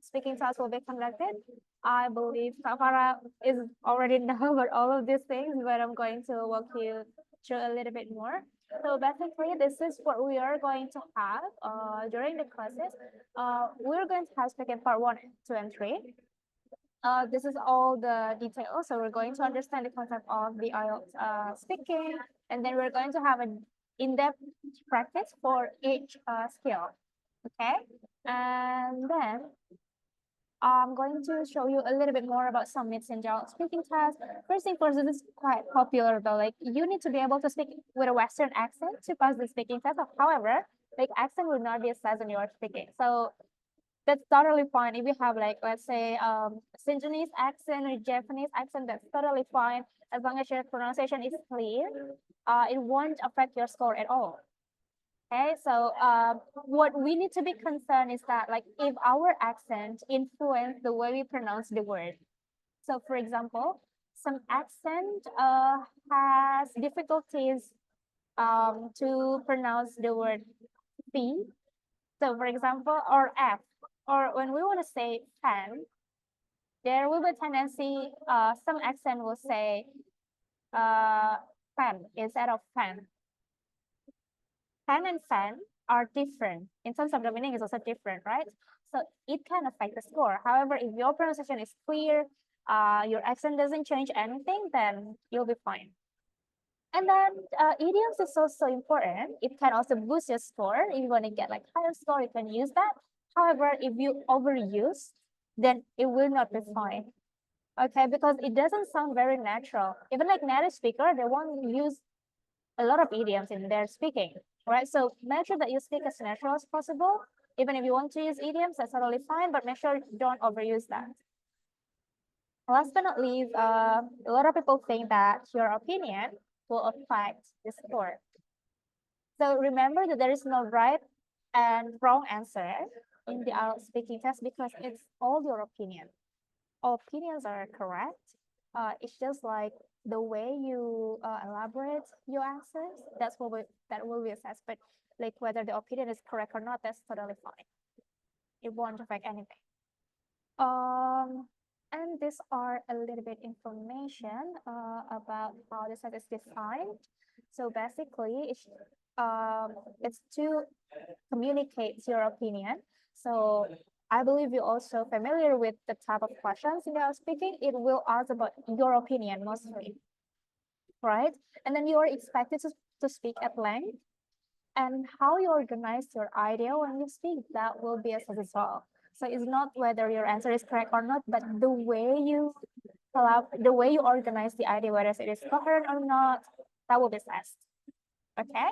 speaking task will be conducted. I believe Kafara is already know about all of these things, but I'm going to walk you through a little bit more. So basically, this is what we are going to have during the classes. We're going to have speaking part 1, 2, and 3. This is all the details. So we're going to understand the concept of the IELTS speaking, and then we're going to have an in-depth practice for each skill. Okay, and then I'm going to show you a little bit more about some myths in Java speaking test. First thing first, this is quite popular though. Like you need to be able to speak with a Western accent to pass the speaking test. However, like accent will not be assessed when you are speaking. So that's totally fine. If you have like, let's say, Cantonese accent or Japanese accent, that's totally fine. As long as your pronunciation is clear, it won't affect your score at all. Okay, so what we need to be concerned is that like if our accent influence the way we pronounce the word. So for example, some accent has difficulties to pronounce the word P. So for example, or F, or when we want to say fan, there will be a tendency, some accent will say fan instead of fan. Fan and fan are different in terms of the meaning is also different, right? So it can affect the score. However, if your pronunciation is clear, your accent doesn't change anything, then you'll be fine. And then idioms is also important. It can also boost your score. If you want to get like higher score, you can use that. However, if you overuse, then it will not be fine. Okay, because it doesn't sound very natural. Even like native speaker, they won't use a lot of idioms in their speaking, right? So make sure that you speak as natural as possible. Even if you want to use idioms, that's totally fine, but make sure you don't overuse that. Last but not least, a lot of people think that your opinion will affect the score. So remember that there is no right and wrong answer in the IELTS speaking test because it's all your opinion. All opinions are correct. It's just like the way you elaborate your answers, that will be assessed. But like whether the opinion is correct or not, that's totally fine. It won't affect anything. And these are a little bit information about how the test is designed. So basically, it's to communicate your opinion. So I believe you're also familiar with the type of questions in the speaking. It will ask about your opinion mostly, right? And then you are expected to speak at length. And how you organize your idea when you speak, that will be assessed as well. So it's not whether your answer is correct or not, but the way you organize the idea, whether it is coherent or not, that will be assessed. Okay,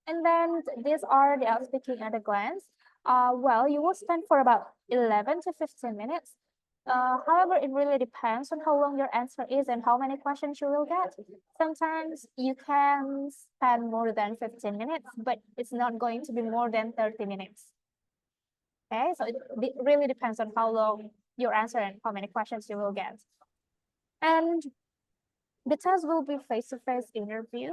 and then these are the speaking at a glance. Well, you will spend for about 11 to 15 minutes. However, it really depends on how long your answer is and how many questions you will get. Sometimes you can spend more than 15 minutes, but it's not going to be more than 30 minutes. Okay, so it really depends on how long your answer and how many questions you will get. And the test will be face-to-face interview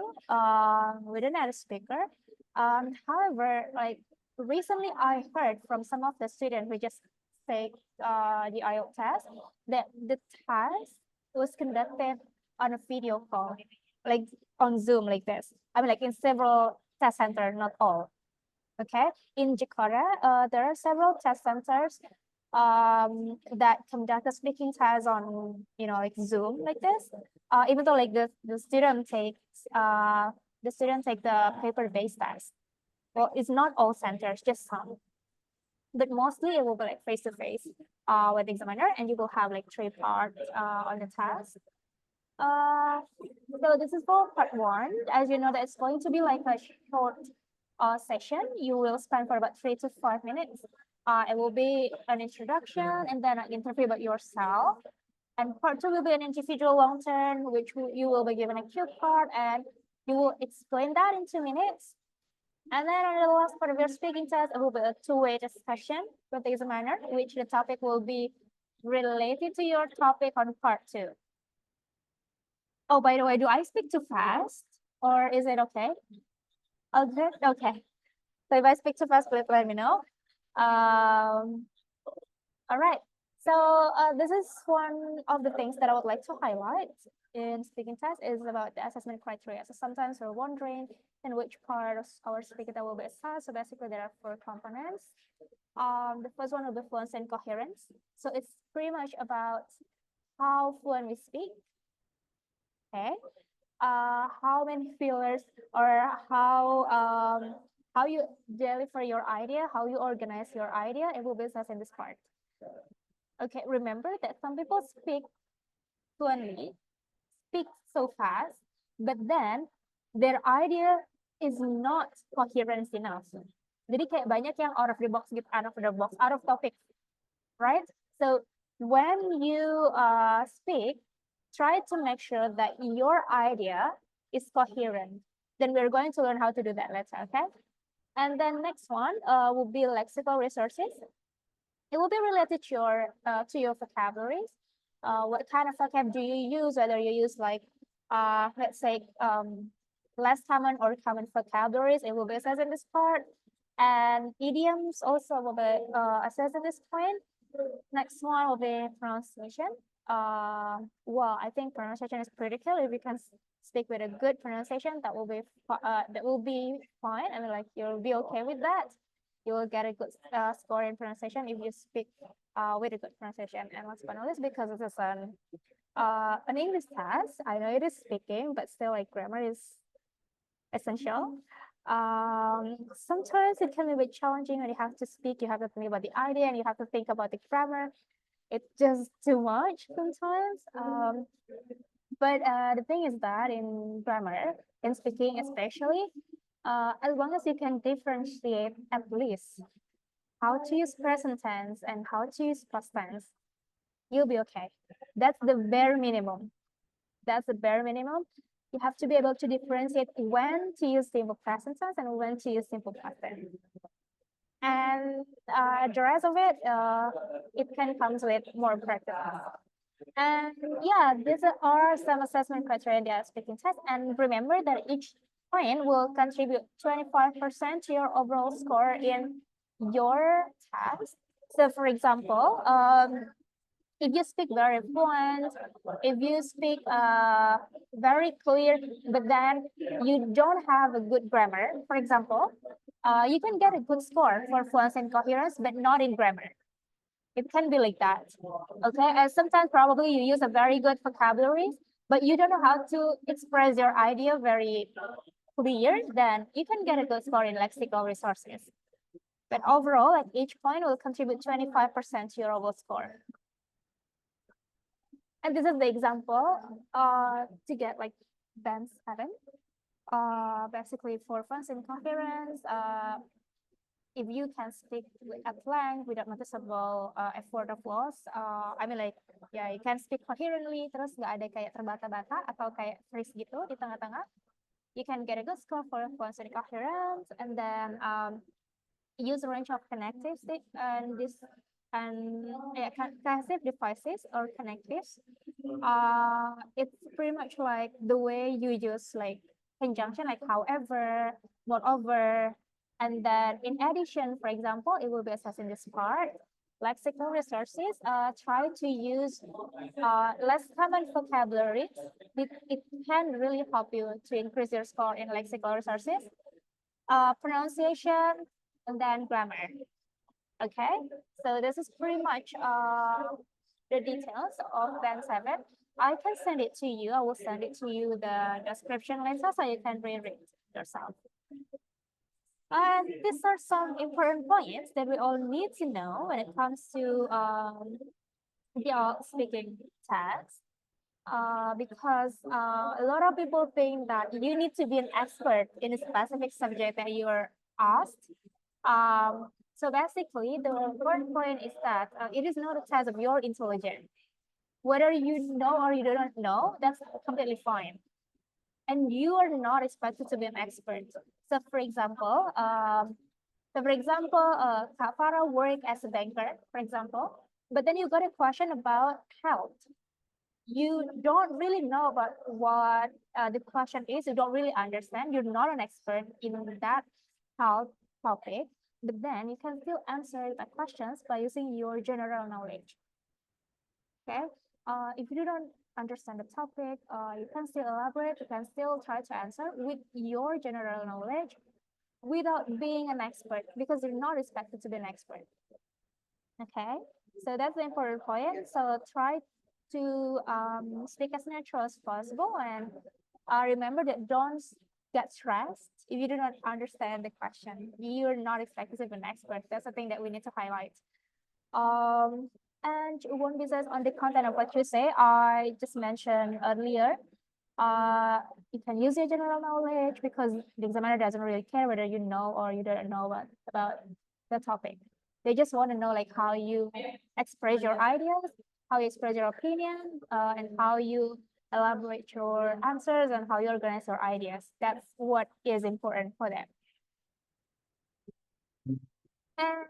with another speaker. However, like recently I heard from some of the students who just take the IELTS test that the test was conducted on a video call, like on Zoom like this. I mean, like in several test centers, not all. Okay, in Jakarta, there are several test centers that conduct a speaking test on, like Zoom like this. Even though like the student takes the paper-based test. Well, it's not all centers, just some. But mostly it will be like face-to-face with the examiner, and you will have like 3 parts on the test. So this is for part 1. As you know, that it's going to be like a short session. You will spend for about 3 to 5 minutes. It will be an introduction and then an interview about yourself. And part 2 will be an individual long term, which you will be given a cue card and you will explain that in 2 minutes. And then on the last part of your speaking test, it will be a 2-way discussion with the examiner, which the topic will be related to your topic on part 2. Oh, by the way, do I speak too fast or is it okay? Okay, okay. So if I speak too fast, please let me know. All right. So this is one of the things that I would like to highlight in speaking test is about the assessment criteria. So sometimes we're wondering in which part of our speaking test will be assessed. So basically there are 4 components. The first one will be fluency and coherence. So it's pretty much about how fluent we speak. Okay. How many fillers or how you deliver your idea, how you organize your idea, it will be assessed in this part. Okay, remember that some people speak fluently, speak so fast, but then their idea is not coherent enough. Jadi kayak banyak yang out of the box gitu, out of the box, out of topic, right? So when you speak, try to make sure that your idea is coherent. Then we're going to learn how to do that later, okay? And then next one will be lexical resources. It will be related to your vocabularies. What kind of vocab do you use? Whether you use like, let's say, less common or common vocabularies, it will be assessed in this part. And idioms also will be assessed in this point. Next one will be pronunciation. Well, I think pronunciation is critical. If you can speak with a good pronunciation, that will be fine. I mean, like you'll be okay with that. You will get a good score in pronunciation if you speak with a good pronunciation. And last but not least, because this is an English test, I know it is speaking, but still, like grammar is essential. Sometimes it can be a bit challenging when you have to speak. You have to think about the idea, and you have to think about the grammar. It's just too much sometimes. But the thing is that in grammar, in speaking especially, as long as you can differentiate at least how to use present tense and how to use past tense, you'll be okay. That's the bare minimum. That's the bare minimum. You have to be able to differentiate when to use simple present tense and when to use simple past tense. And the rest of it can come with more practice. And yeah, these are some assessment criteria in the speaking test. And remember that each point will contribute 25% to your overall score in your test. So for example, if you speak very fluent, if you speak very clear, but then you don't have a good grammar, for example, you can get a good score for fluency and coherence, but not in grammar. It can be like that. Okay, and sometimes probably you use a very good vocabulary, but you don't know how to express your idea very clear, then you can get a good score in lexical resources. But overall, like each point will contribute 25% to your overall score. And this is the example to get like band 7. Basically for fluency and coherence, if you can speak at length without noticeable effort of loss, I mean like, yeah, you can speak coherently, terus nggak ada kayak terbata-bata atau kayak freeze gitu di tengah-tengah, you can get a good score for fluency and coherence. And then use a range of connectives and passive devices or connectives. It's pretty much like the way you use like conjunction, like however, moreover. And then in addition, for example, it will be assessed in this part. Lexical resources, try to use less common vocabulary. It can really help you to increase your score in lexical resources. Pronunciation, and then grammar. Okay, so this is pretty much the details of band 7. I can send it to you. I will send it to you the description later so you can read it yourself. And these are some important points that we all need to know when it comes to the speaking test. Because a lot of people think that you need to be an expert in a specific subject that you are asked. So basically, the important point is that it is not a test of your intelligence. Whether you know or you don't know, that's completely fine. And you are not expected to be an expert. So for example, Kak Farah worked as a banker, for example, but then you got a question about health. You don't really know about what the question is. You don't really understand. You're not an expert in that health topic. but then you can still answer the questions by using your general knowledge. Okay, if you don't understand the topic, you can still elaborate, you can still try to answer with your general knowledge without being an expert, because you're not expected to be an expert. Okay, so that's the important point. So try to speak as natural as possible, and remember that don't get stressed if you do not understand the question. You're not expected to be an expert. That's the thing that we need to highlight. And one business on the content of what you say, I just mentioned earlier. You can use your general knowledge, because the examiner doesn't really care whether you know or you don't know about the topic. They just want to know like how you express your ideas, how you express your opinion, and how you elaborate your answers and how you organize your ideas. That's what is important for them. And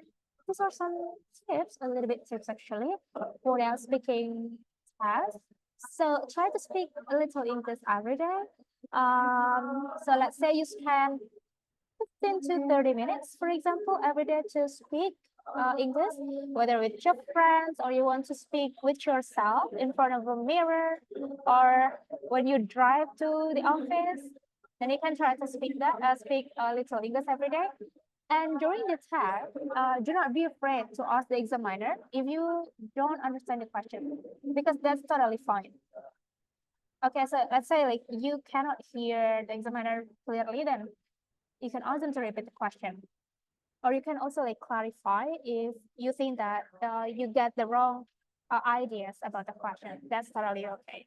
these are some tips, a little bit tips actually, for their speaking test. So try to speak a little English every day. So let's say you spend 15 to 30 minutes, for example, every day to speak English, whether with your friends or you want to speak with yourself in front of a mirror, or when you drive to the office, then you can try to speak a little English every day. And during the test, do not be afraid to ask the examiner if you don't understand the question, because that's totally fine. Okay, so let's say like you cannot hear the examiner clearly, then you can ask them to repeat the question. Or you can also like clarify if you think that you get the wrong ideas about the question. That's totally okay.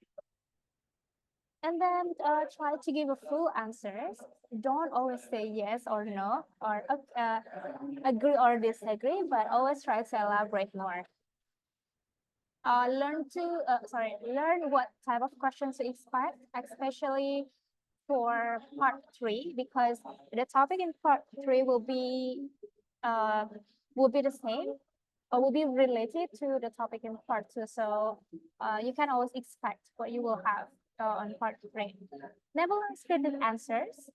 And then try to give a full answers. Don't always say yes or no, or agree or disagree, but always try to elaborate more. Learn what type of questions to expect, especially for part 3, because the topic in part 3 will be the same, or will be related to the topic in part 2. So you can always expect what you will have on part 3. Never learn scripted answers.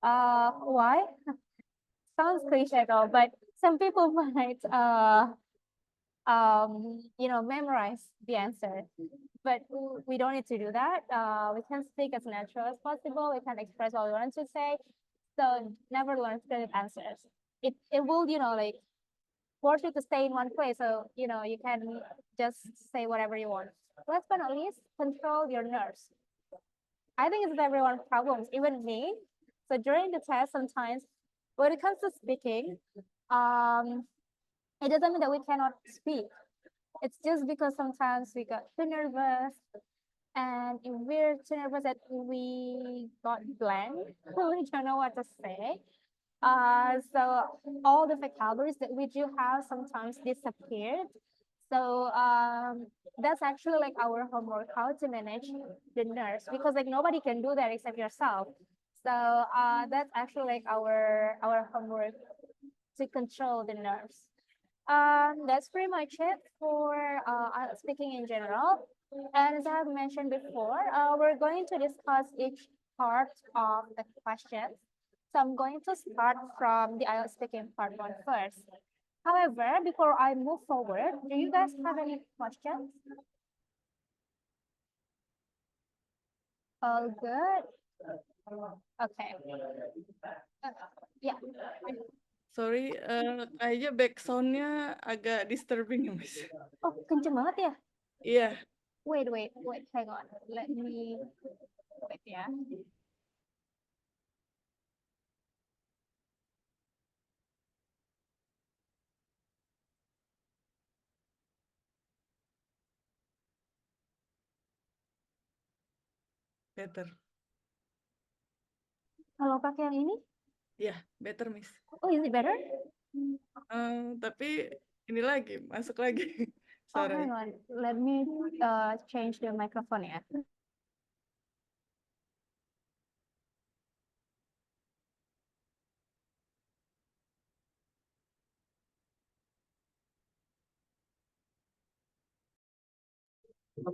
Why? Sounds cliche though, but some people might memorize the answer, but we don't need to do that. We can speak as natural as possible. We can express what we want to say. So never learn scripted answers. It will, like force you to stay in one place. So, you can just say whatever you want. Last but not least, control your nerves. I think it's everyone's problems, even me. So during the test, sometimes when it comes to speaking, it doesn't mean that we cannot speak. It's just because sometimes we got too nervous, and if we're too nervous that we got blank, we don't know what to say. So all the vocabularies that we do have sometimes disappeared. So that's actually like our homework, how to manage the nerves, because like nobody can do that except yourself. So that's actually like our homework, to control the nerves. That's pretty much it for speaking in general. And as I have mentioned before, we're going to discuss each part of the questions. So I'm going to start from the IELTS speaking part 1 first. However, before I move forward, do you guys have any questions? All good? Okay. Yeah. Sorry, kayaknya back sound-nya agak disturbing ya, Miss. Oh, kenceng banget ya? Iya. Wait, hang on. Let me, wait ya. Better. Kalau pakai yang ini? Iya, better, Miss. Oh, is it better? Tapi ini lagi, masuk lagi. Oh, Sorry. hang on. Let me change the microphone ya.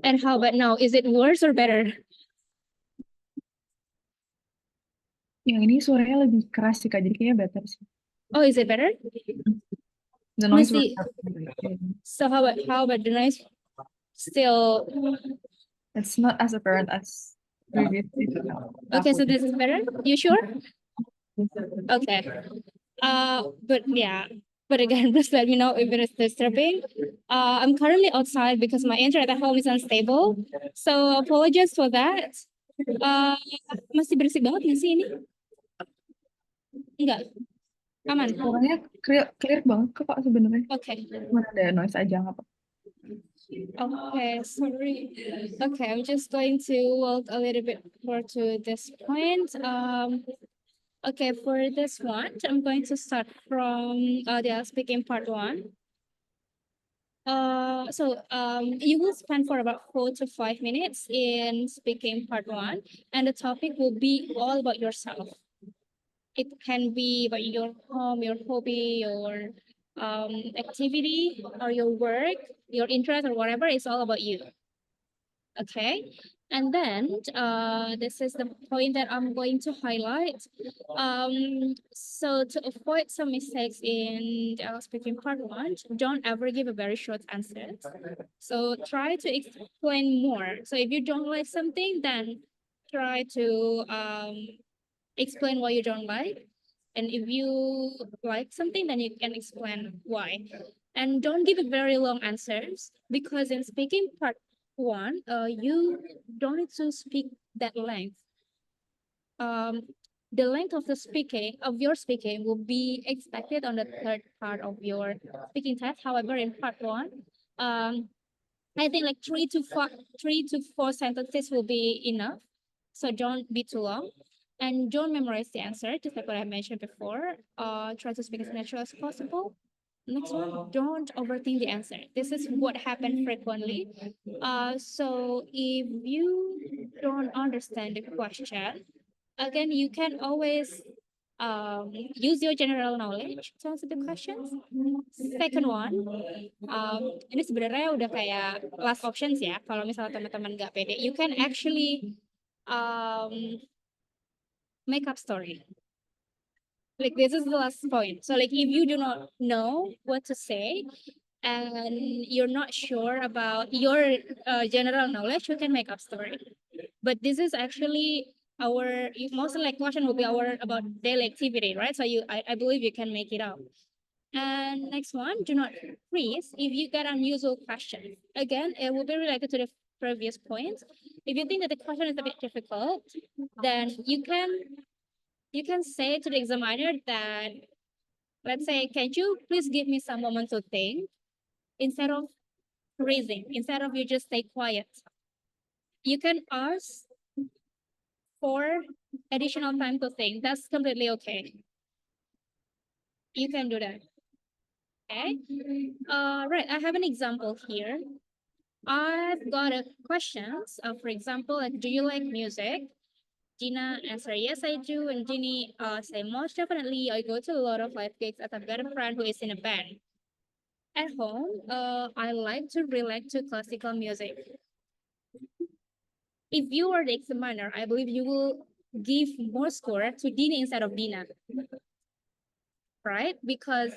And how about now? Is it worse or better? Yang ini suaranya lebih keras sih Kak, jadi kayaknya better sih. Oh, is it better? The noise was Masih. So how about the noise? Still. it's not as apparent as previously. Okay, so this is better. You sure? Okay. But yeah. But again, just let me know if it is disturbing. I'm currently outside because my internet at home is unstable. So apologize for that. Masih berisik banget nggak sih ini? Enggak. Aman. Suaranya clear banget kok Pak sebenarnya. Okay. Cuma ada noise aja nggak apa. Okay, sorry. Okay, I'm just going to walk a little bit more to this point. Okay, for this one, I'm going to start from the speaking part one. You will spend for about 4 to 5 minutes in speaking part one, and the topic will be all about yourself. It can be about your home, your hobby, your activity, or your work, your interest, or whatever. It's all about you. Okay, and then this is the point that I'm going to highlight. So to avoid some mistakes in speaking part one, don't ever give a very short answer. So try to explain more. So if you don't like something, then try to explain why you don't like. And if you like something, then you can explain why. And don't give it very long answers, because in speaking part one, you don't need to speak that length. The length of your speaking will be expected on the third part of your speaking test. However, in part one, I think like 3 to 4 sentences will be enough. So don't be too long. And don't memorize the answer, just like what I mentioned before. Try to speak as natural as possible. Next one, don't overthink the answer. This is what happens frequently. So if you don't understand the question, again, you can always use your general knowledge to answer the questions. Second one, ini sebenarnya udah kayak last options ya. Kalau misalnya teman-teman nggak pede, you can actually make up story. Like this is the last point. So like if you do not know what to say and you're not sure about your general knowledge, you can make up story. But this is actually our mostly like question will be our about daily activity, right? So I believe you can make it up. And next one, do not freeze if you get unusual questions. Again, it will be related to the previous point. If you think that the question is a bit difficult, then you can say to the examiner that, let's say, can you please give me some moment to think, instead of freezing, instead of you just stay quiet. You can ask for additional time to think. That's completely okay. You can do that. Okay. Right. I have an example here. I've got a questions. For example, like, do you like music? Gina answer, yes, I do. And Ginny say, most definitely, I go to a lot of live gigs as I've got a friend who is in a band. At home, I like to relate to classical music. If you are the examiner, I believe you will give more score to Dini instead of Dina, right? Because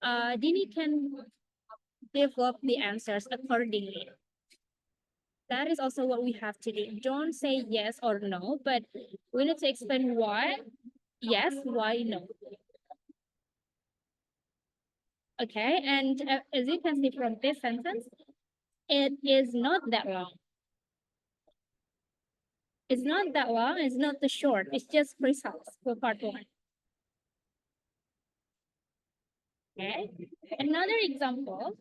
Dini can develop the answers accordingly. That is also what we have to do. Don't say yes or no, but we need to explain why yes, why no. Okay, and as you can see from this sentence, it is not that long. It's not that long, it's not too short, it's just precise for part one. Okay, another example.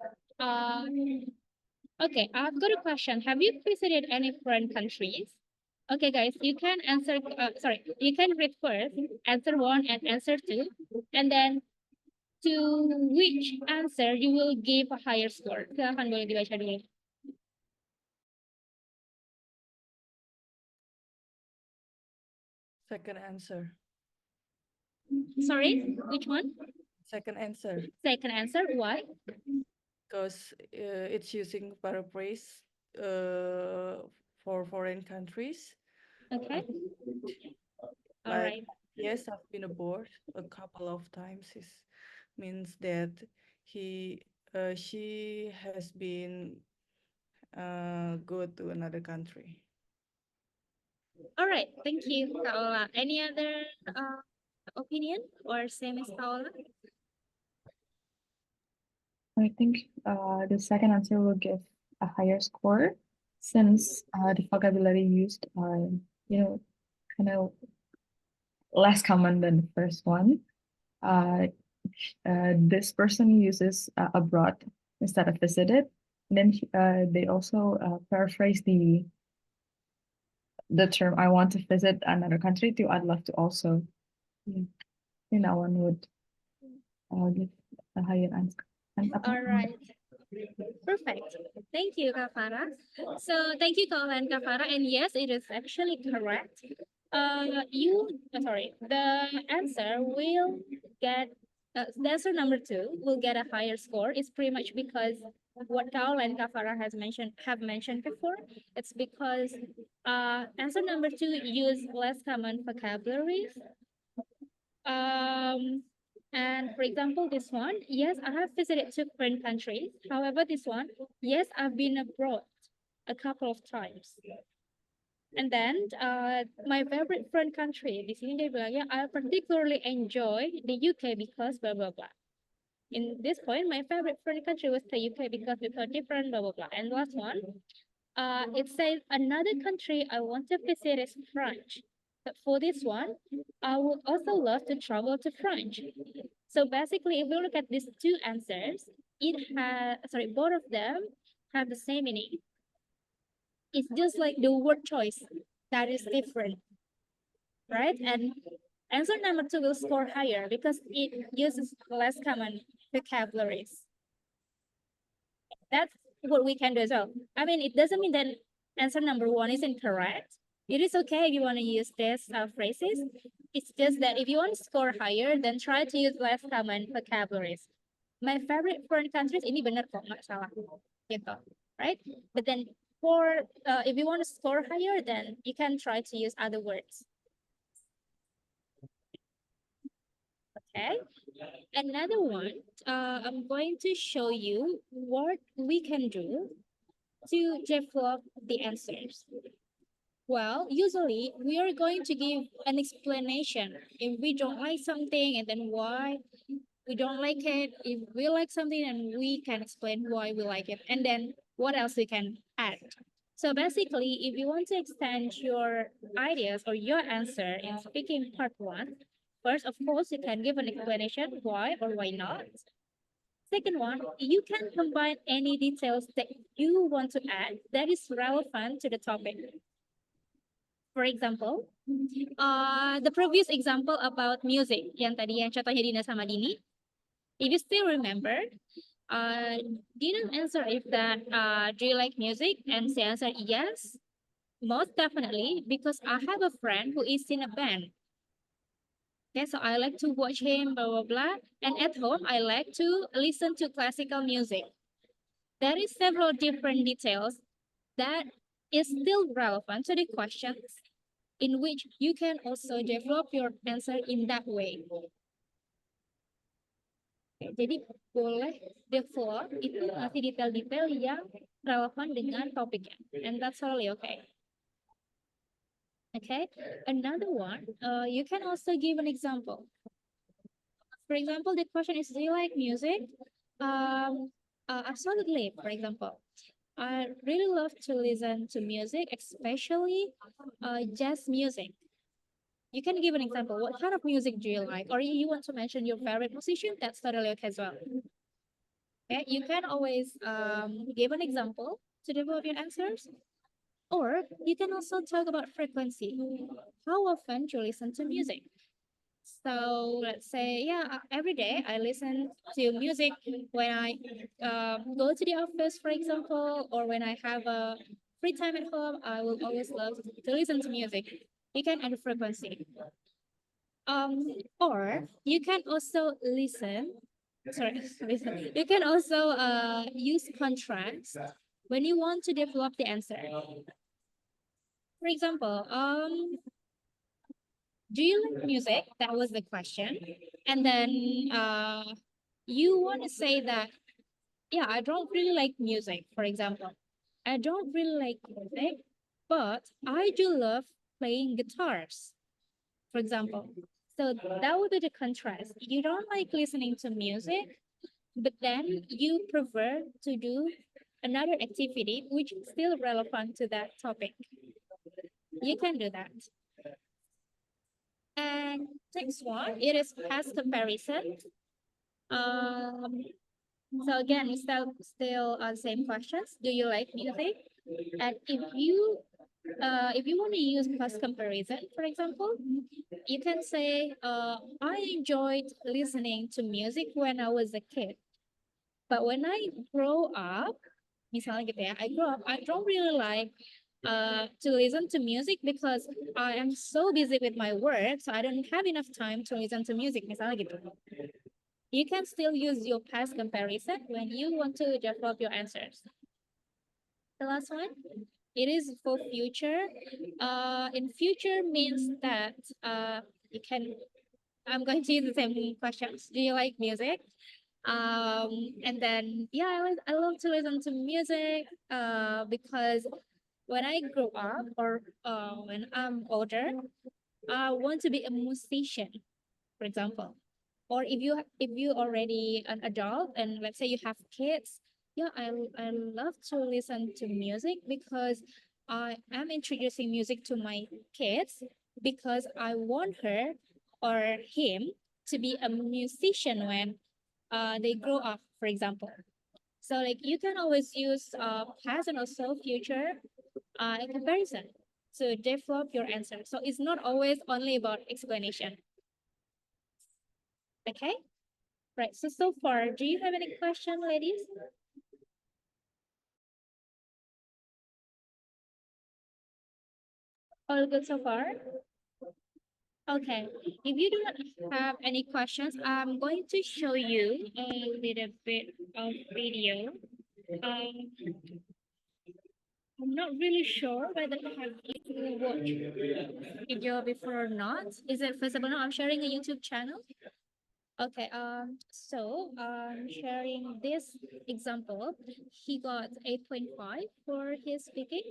Okay, I've got a question. Have you visited any foreign countries? Okay, guys, you can answer, you can read first, answer 1 and answer 2, and then to which answer you will give a higher score. Silahkan boleh dibaca dulu. Second answer. Sorry, which one? Second answer. Second answer, why? Because it's using paraphrase for foreign countries. Okay. All Like, right. yes, I've been aboard a couple of times. means that she has been go to another country. All right, thank you, Paola. Any other opinion or same as Paola? I think the second answer will give a higher score since the vocabulary used are, kind of less common than the first one. This person uses abroad instead of visited. And then they also paraphrase the term "I want to visit another country" to "I'd love to also." Yeah. I think that one would give a higher answer. All right. Perfect. Thank you, Kafara. So thank you, Kaola and Kafara. And yes, it is actually correct. The answer will get the answer number 2 will get a higher score. It's pretty much because what Kaola and Kafara have mentioned before. It's because answer number 2 use less common vocabularies. And for example, this one, yes, I have visited 2 foreign countries. However, this one, yes, I've been abroad a couple of times. And then my favorite foreign country, di sini dia bilang, ya, I particularly enjoy the UK because blah, blah, blah. In this point, my favorite foreign country was the UK because it's so different, blah, blah, blah. And last one, it says another country I want to visit is France. But for this one, I would also love to travel to France. So basically, if we look at these 2 answers, both of them have the same meaning. It's just like the word choice that is different, right? And answer number 2 will score higher because it uses less common vocabularies. That's what we can do as well. I mean, it doesn't mean that answer number 1 is incorrect. It is okay if you want to use these phrases. It's just that if you want to score higher, then try to use less common vocabularies. My favorite foreign countries, ini benar kok, nggak salah. Gitu, right? But then if you want to score higher, then you can try to use other words. Okay. Another one, I'm going to show you what we can do to develop the answers. Well, usually we are going to give an explanation if we don't like something and then why we don't like it. If we like something and we can explain why we like it and then what else we can add. So basically, if you want to extend your ideas or your answer in speaking part 1, first, of course, you can give an explanation why or why not. Second one, you can combine any details that you want to add that is relevant to the topic. For example, the previous example about music yang contohnya Dina sama Dini. If you still remember, Dina answered if that do you like music, and she answered yes, most definitely, because I have a friend who is in a band. Okay, so I like to watch him, blah blah blah, and at home I like to listen to classical music. There is several different details that is still relevant to the questions, in which you can also develop your answer in that way. Jadi boleh develop itu masih detail-detail yang relevan dengan topiknya, and that's totally okay. Okay, another one, you can also give an example. For example, the question is, do you like music? Absolutely, for example. I really love to listen to music, especially jazz music. You can give an example. What kind of music do you like? Or you want to mention your favorite musician? That's totally okay as well. Okay, you can always give an example to develop your answers. Or you can also talk about frequency. How often do you listen to music? So let's say, yeah, every day I listen to music when I go to the office, for example, or when I have a free time at home, I will always love to listen to music. You can add a frequency. Or you can also listen. You can also use contrast when you want to develop the answer. For example, do you like music? That was the question. And then you want to say that, yeah, I don't really like music, for example. I don't really like music, but I do love playing guitars, for example. So that would be the contrast. You don't like listening to music, but then you prefer to do another activity which is still relevant to that topic. You can do that. And next one, it is past comparison. Um, so again, it's still same questions. Do you like music? And if you want to use past comparison, for example, you can say, I enjoyed listening to music when I was a kid. But when I grow up, misalnya gitu ya, I grow up, I don't really like to listen to music because I am so busy with my work, so I don't have enough time to listen to music, misalnya gitu. You can still use your past comparison when you want to develop your answers. The last one, it is for future. In future means that you can, I'm going to use the same questions. Do you like music? And then, yeah, I love to listen to music because when I grow up or when I'm older, I want to be a musician, for example. Or if you already an adult and let's say you have kids, yeah, I love to listen to music because I am introducing music to my kids because I want her or him to be a musician when they grow up, for example. So like you can always use past and also future in comparison to develop your answer. So it's not always only about explanation. Okay? Right. So far, do you have any question, ladies? All good so far? Okay. If you do not have any questions, I'm going to show you a little bit of video. I'm not really sure whether have you watched video before or not. Is it visible now? I'm sharing a YouTube channel. Okay, so sharing this example, he got 8.5 for his speaking.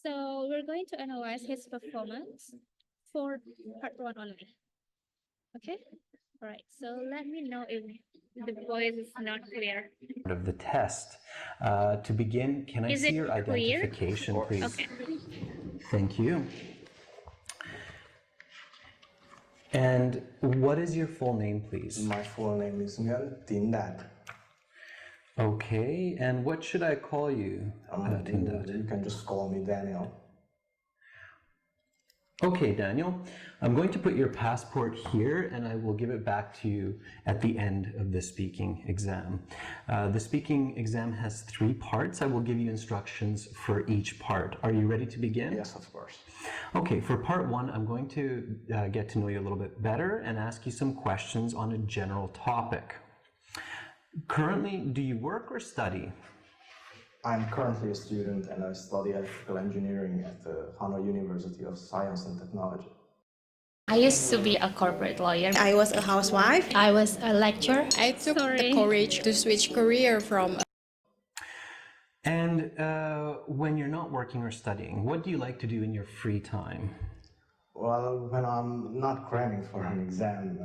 So we're going to analyze his performance for part one only. Okay, all right, so let me know if the voice is not clear. Of the test. To begin, can I Is see it your clear? identification, please? Okay. Thank you. And what is your full name, please? My full name is Nguyen Tin Dat. Okay, and what should I call you, Tindat? You can just call me Daniel. Okay, Daniel, I'm going to put your passport here and I will give it back to you at the end of the speaking exam. The speaking exam has 3 parts. I will give you instructions for each part. Are you ready to begin? Yes, of course. Okay, for part 1, I'm going to get to know you a little bit better and ask you some questions on a general topic. Currently, do you work or study? I'm currently a student and I study electrical engineering at the Hanoi University of Science and Technology. I used to be a corporate lawyer. I was a housewife. I was a lecturer. I took the courage to switch career from. And when you're not working or studying, what do you like to do in your free time? Well, when I'm not cramming for an exam,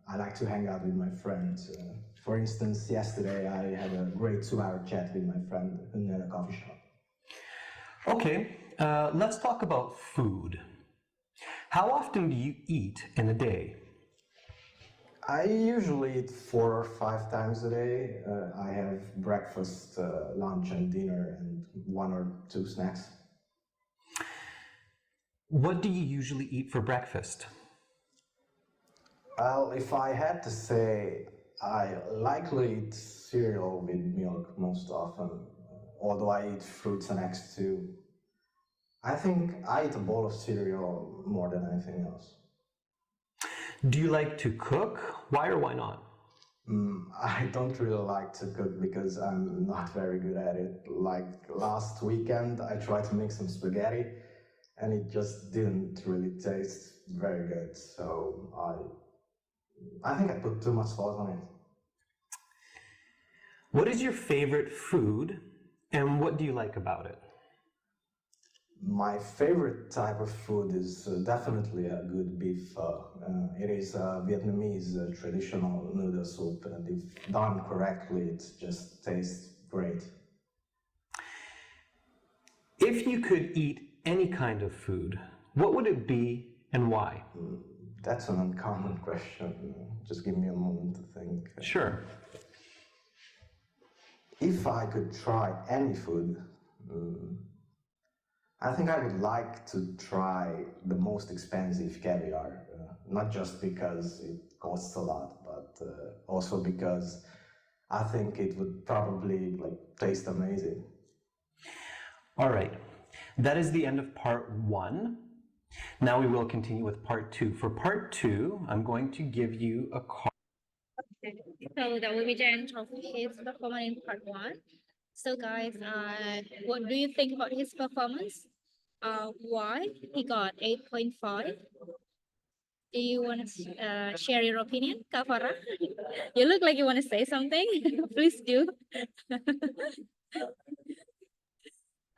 I like to hang out with my friends. For instance, yesterday I had a great 2-hour chat with my friend in a coffee shop. Okay, let's talk about food. How often do you eat in a day? I usually eat 4 or 5 times a day. I have breakfast, lunch and dinner and 1 or 2 snacks. What do you usually eat for breakfast? Well, if I had to say, I likely eat cereal with milk most often, although I eat fruits and eggs too. I think I eat a bowl of cereal more than anything else. Do you like to cook? Why or why not? I don't really like to cook because I'm not very good at it. Like last weekend, I tried to make some spaghetti and it just didn't really taste very good. So I think I put too much salt on it. What is your favorite food and what do you like about it? My favorite type of food is definitely a good beef pho. It is a Vietnamese traditional noodle soup, and if done correctly, it just tastes great. If you could eat any kind of food, what would it be and why? That's an uncommon question. Just give me a moment to think. Sure. If I could try any food, I think I would like to try the most expensive caviar, not just because it costs a lot, but also because I think it would probably taste amazing. All right, that is the end of part 1. Now we will continue with part 2. For part 2, I'm going to give you a card. So that will be the end of his performance in part 1. So guys, what do you think about his performance? Why he got 8.5? Do you want to share your opinion, Kak Farah? You look like you want to say something. Please do.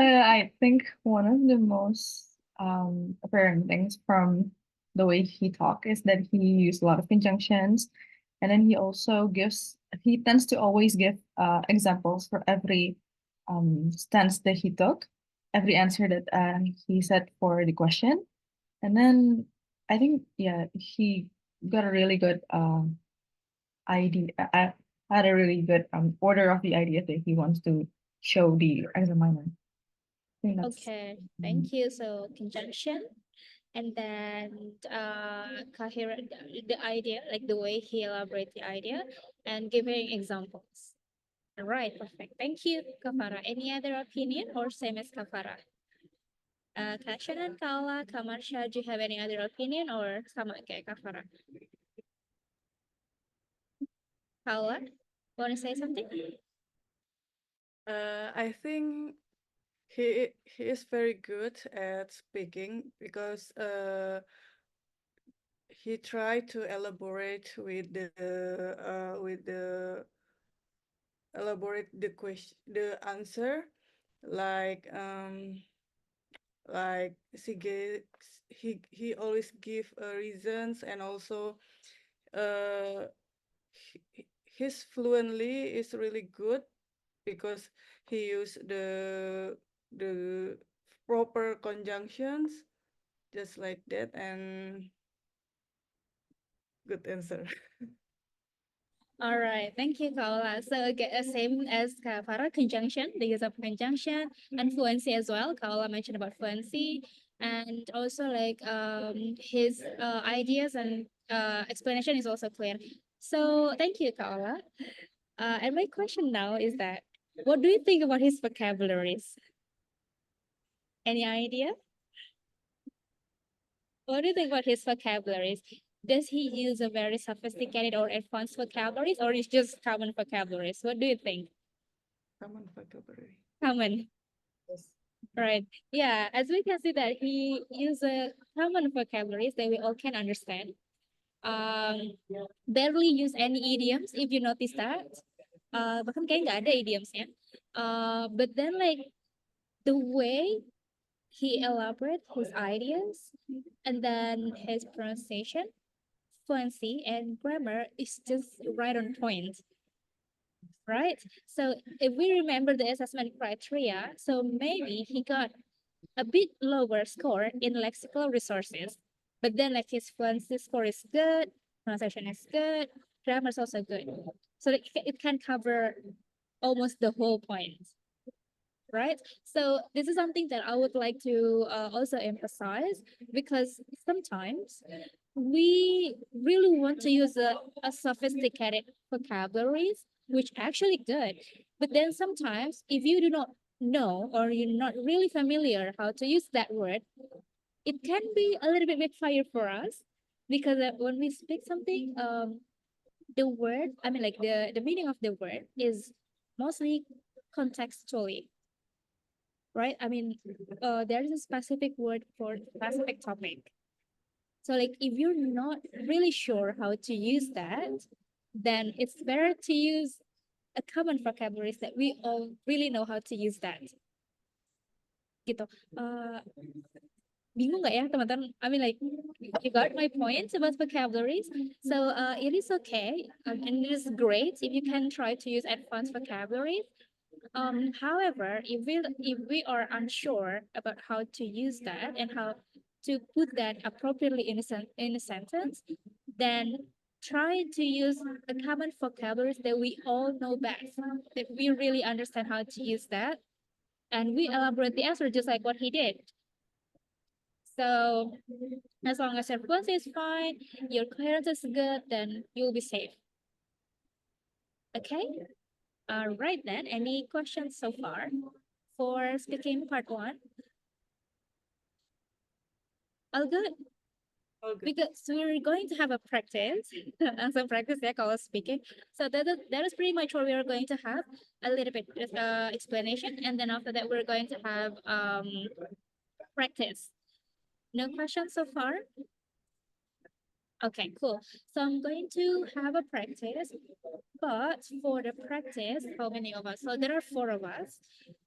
I think one of the most apparent things from the way he talk is that he used a lot of conjunctions, and then he tends to always give examples for every stance that he took, every answer that he said for the question, and then I think he got a really good idea. Had a really good order of the ideas that he wants to show the examiner. Okay, thank you. So conjunction, and then coherent, the idea, like the way he elaborate the idea, and giving examples. All right, perfect. Thank you, Kak Farah. Any other opinion or same as Kak Farah? Kak Shannon, Kala, Kak Marsha, do you have any other opinion or sama kayak Kak Farah? Kala, want to say something? I think he is very good at speaking because he tried to elaborate with the elaborate the question, the answer, like he always give reasons, and also uh his fluently is really good because he used the proper conjunctions just like that, and good answer. All right, thank you, Kaola. So same as Kak Farah, conjunction, the use of conjunction and fluency as well. Kaola mentioned about fluency, and also like his ideas and explanation is also clear. So thank you, Kaola. And my question now is that, what do you think about his vocabularies? Any idea? What do you think about his vocabularies? Does he use a very sophisticated or advanced vocabularies, or is just common vocabularies? What do you think? Common vocabulary. Common, Yes. right? Yeah, as we can see that he uses common vocabularies that we all can understand. Barely use any idioms if you notice that. Bahkan kayak nggak ada idiomsnya. But then like the way he elaborates his ideas and then his pronunciation, fluency, and grammar is just right on point, right? So if we remember the assessment criteria, so maybe he got a bit lower score in lexical resources, but then like his fluency score is good, pronunciation is good, grammar is also good. So it can cover almost the whole point, right? So this is something that I would like to also emphasize, because sometimes we really want to use a sophisticated vocabularies, which actually good. But then sometimes if you do not know, or you're not really familiar how to use that word, it can be a little bit backfire for us, because when we speak something, the word, I mean like the meaning of the word is mostly contextually, right? I mean, there is a specific word for specific topic. So like if you're not really sure how to use that, then it's better to use a common vocabularies that we all really know how to use that. Gitu. Bingung nggak ya teman-teman? I mean like you got my point about vocabularies. So it is okay and it is great if you can try to use advanced vocabularies. However, if we are unsure about how to use that and how to put that appropriately in a sentence, then try to use the common vocabularies that we all know best, that we really understand how to use that, and we elaborate the answer just like what he did. So as long as your fluency is fine, your coherence is good, then you'll be safe. Okay? All right then. Any questions so far for speaking part 1? All good? All good. Because we're going to have a practice, some practice ya kalau speaking. So that is pretty much what we are going to have, a little bit explanation, and then after that we're going to have practice. No questions so far? Okay, cool. So I'm going to have a practice, but for the practice, how many of us? So there are 4 of us.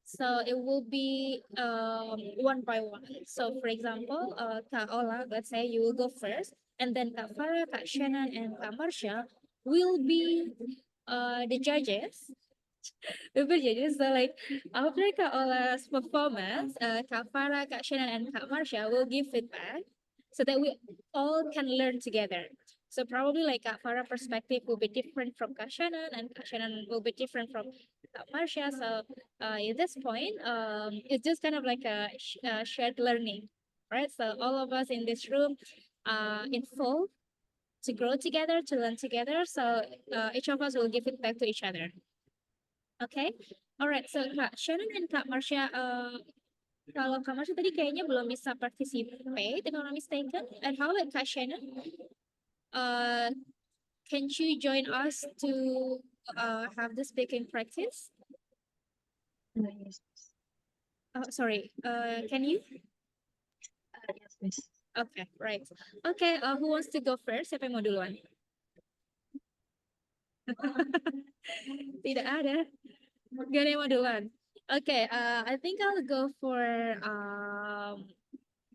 So it will be one by one. So for example, Kak Ola, let's say you will go first, and then Kak Farah, Kak Shannon, and Kak Marsha will be the judges. Will be judges. So like after Kak Ola's performance, Kak Farah, Kak Shannon, and Kak Marsha will give feedback so that we all can learn together. So probably like Kak Farah perspective will be different from Kak Shannon, and Kak Shannon will be different from Kak Marsha. So at this point, it's just kind of like a shared learning, right? So all of us in this room in full to grow together, to learn together. So each of us will give it back to each other. Okay, alright. So Kak Shannon and Kak Marsha, kalau Kak Marsha tadi kayaknya belum bisa participate, if I'm not mistaken. And how about Kak Shannon? Can you join us to have the speaking practice? Yes. Sorry, can you? Yes, miss. Okay, right. Okay, who wants to go first? Siapa yang mau duluan? Tidak ada. Gak ada yang mau duluan. Okay, I think I'll go for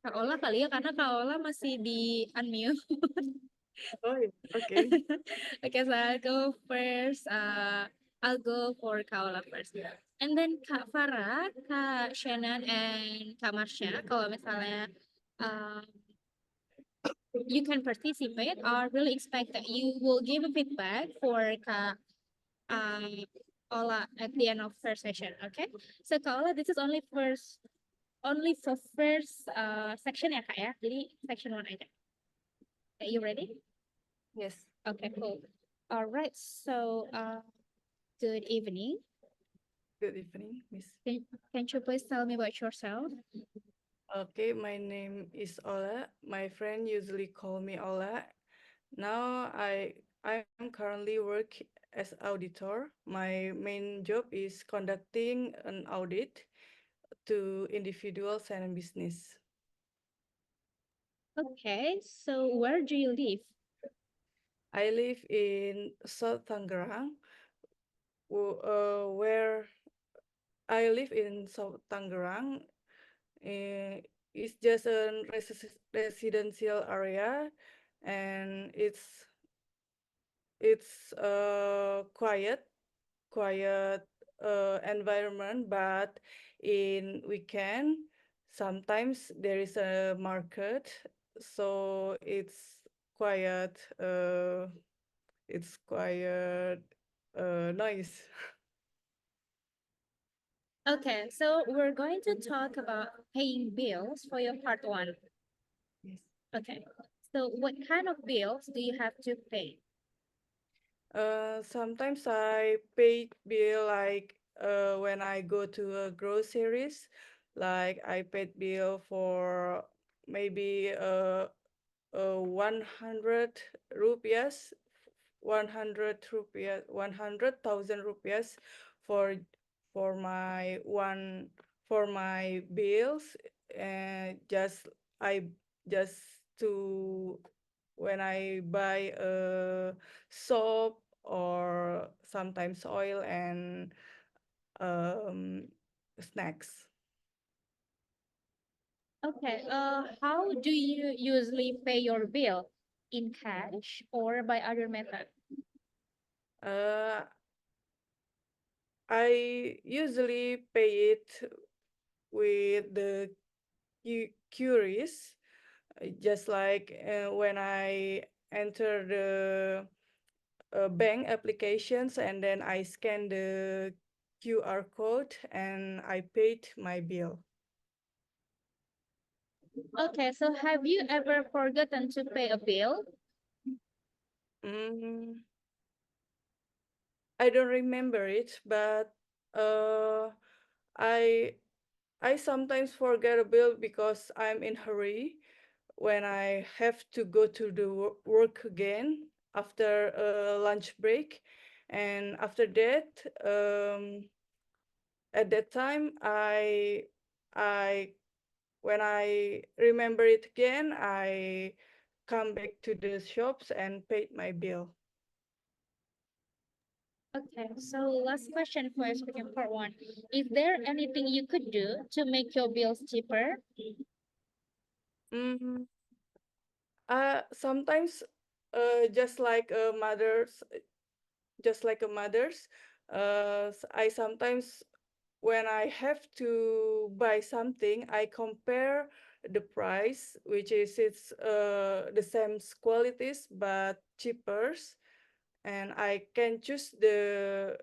Kak Ola kali ya, karena Kak Ola masih di unmute. Oh, yeah. Okay. Okay, so I'll go first. I'll go for Kak Ola first. And then Kak Farah, Kak Shannon, and Kak Marsha, kalau misalnya you can participate, I really expect that you will give a feedback for Kak Ola at the end of first session. Okay, so Kak Ola, this is only for first section ya Kak ya, jadi section 1 aja. Okay, you ready? Yes. Okay, cool. All right, so good evening. Good evening, Miss. Can you please tell me about yourself? Okay, my name is Ola. My friend usually call me Ola. Now I'm currently work as auditor. My main job is conducting an audit to individuals and business. Okay, so where do you live? I live in South Tangerang, where I live in South Tangerang. It's just a residential area, and it's quiet environment, but in weekend sometimes there is a market, so it's quiet noise. Okay, so we're going to talk about paying bills for your part 1. Yes. Okay, so what kind of bills do you have to pay? Sometimes I pay bill like when I go to groceries, like I paid bill for maybe 100 rupiahs, 100,000 rupiahs for my bills, and just to when I buy a soap or sometimes oil and snacks. Okay, how do you usually pay your bill? In cash or by other method? Uh, I usually pay it with the QRIS, just like when I enter the bank applications and then I scan the QR code and I paid my bill. Okay, so have you ever forgotten to pay a bill? Mm, I don't remember it, but I I sometimes forget a bill because I'm in hurry when I have to go to the work again after a lunch break, and after that, at that time, I when I remember it again, I come back to the shops and paid my bill. Okay, so last question for speaking part one. Is there anything you could do to make your bills cheaper? Mm, sometimes, just like a mother's, I sometimes when I have to buy something, I compare the price, which is the same qualities but cheaper, and I can choose the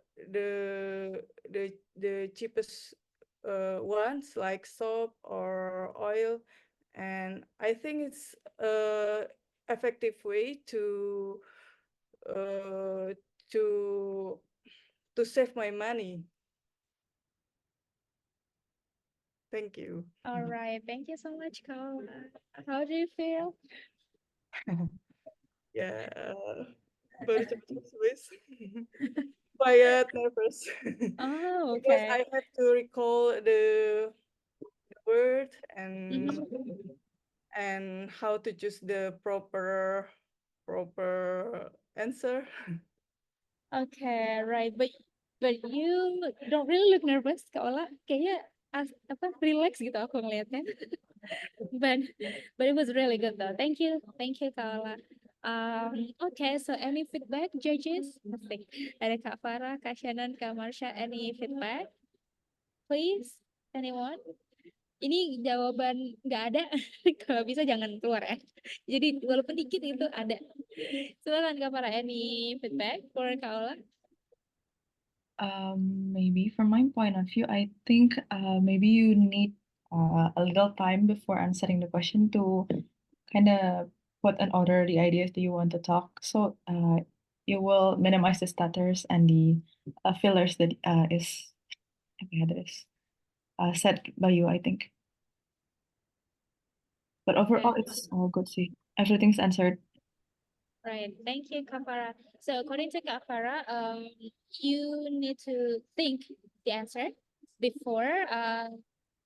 cheapest ones like soap or oil, and I think it's a effective way uh, to to save my money. Thank you. All right, thank you so much, Carl. How do you feel? Ya, baru cepet habis. Quiet, nervous. Oh, Because okay. I have to recall the word and how to choose the proper answer. Okay, right. But you don't really look nervous, Kak Ola. Kayaknya relax gitu aku ngelihatnya. But it was really good though. Thank you, Kak Ola. Okay, so any feedback, judges? Asik. Ada Kak Farah, Kak Shannon, Kak Marsha, any feedback? Please, anyone? Ini jawaban nggak ada. Kalau bisa jangan keluar ya. Jadi walaupun dikit itu ada. Silakan Kak Farah, any feedback for Kak Ola? Maybe from my point of view, I think maybe you need a little time before answering the question to kind of put in order the ideas that you want to talk. So you will minimize the stutters and the fillers that is said by you, I think. But overall, it's all good. See, everything's answered. Right. Thank you, Kak Farah. So according to Kak Farah, you need to think the answer before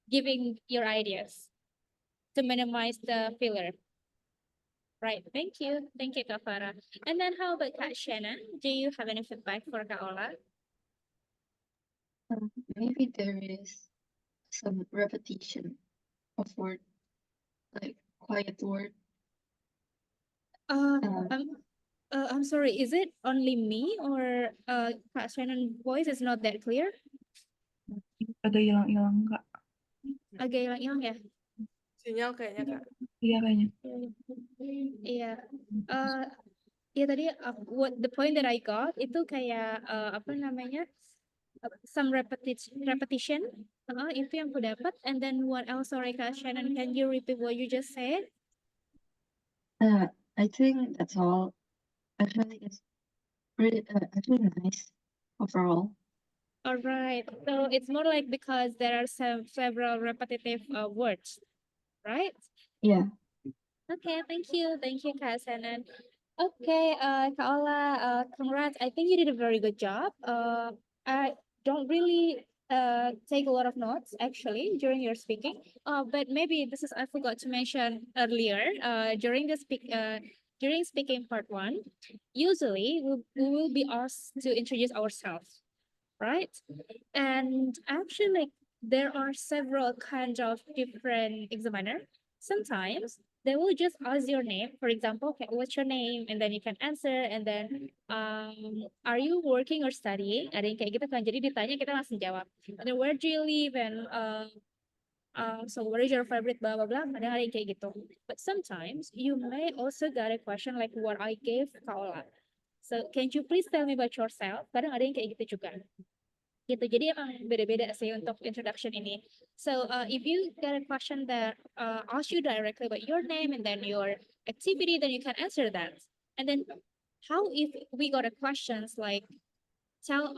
giving your ideas to minimize the filler. Right. Thank you. Thank you, Kak Farah. And then how about Kak Shannon? Do you have any feedback for Kak Ola? Maybe there is some repetition of word, like quiet word. I'm sorry, is it only me or Kak Shannon's voice is not that clear? Agak hilang-hilang, Kak. Agak hilang-hilang ya? Sinyal kayaknya, Kak. Iya, kayaknya. Iya. Ya tadi what the point that I got itu kayak apa namanya? Some repetition. Itu yang aku dapat. And then what else? Sorry, Kak Shannon, can you repeat what you just said? I think that's all. Actually, it's pretty actually nice overall. All right. So it's more like because there are several repetitive words, right? Yeah. Okay, thank you. Thank you, Kak Shannon. Okay, Kak Ola, congrats. I think you did a very good job. I don't really take a lot of notes actually during your speaking. But maybe this is I forgot to mention earlier. during speaking part 1, usually we will be asked to introduce ourselves, right? And actually, like, there are several kinds of different examiner. Sometimes they will just ask your name. For example, okay, what's your name? And then you can answer. And then, are you working or studying? Ada yang kayak gitu kan. Jadi ditanya kita langsung jawab. And then where do you live? And so what is your favorite? Blah blah blah. Kadang ada yang kayak gitu. But sometimes you may also get a question like what I gave Kaola. So can you please tell me about yourself? Kadang ada yang kayak gitu juga. Gitu. Jadi emang beda-beda sih untuk introduction ini. So if you get a question that asks you directly about your name and then your activity, then you can answer that. And then how if we got a questions like tell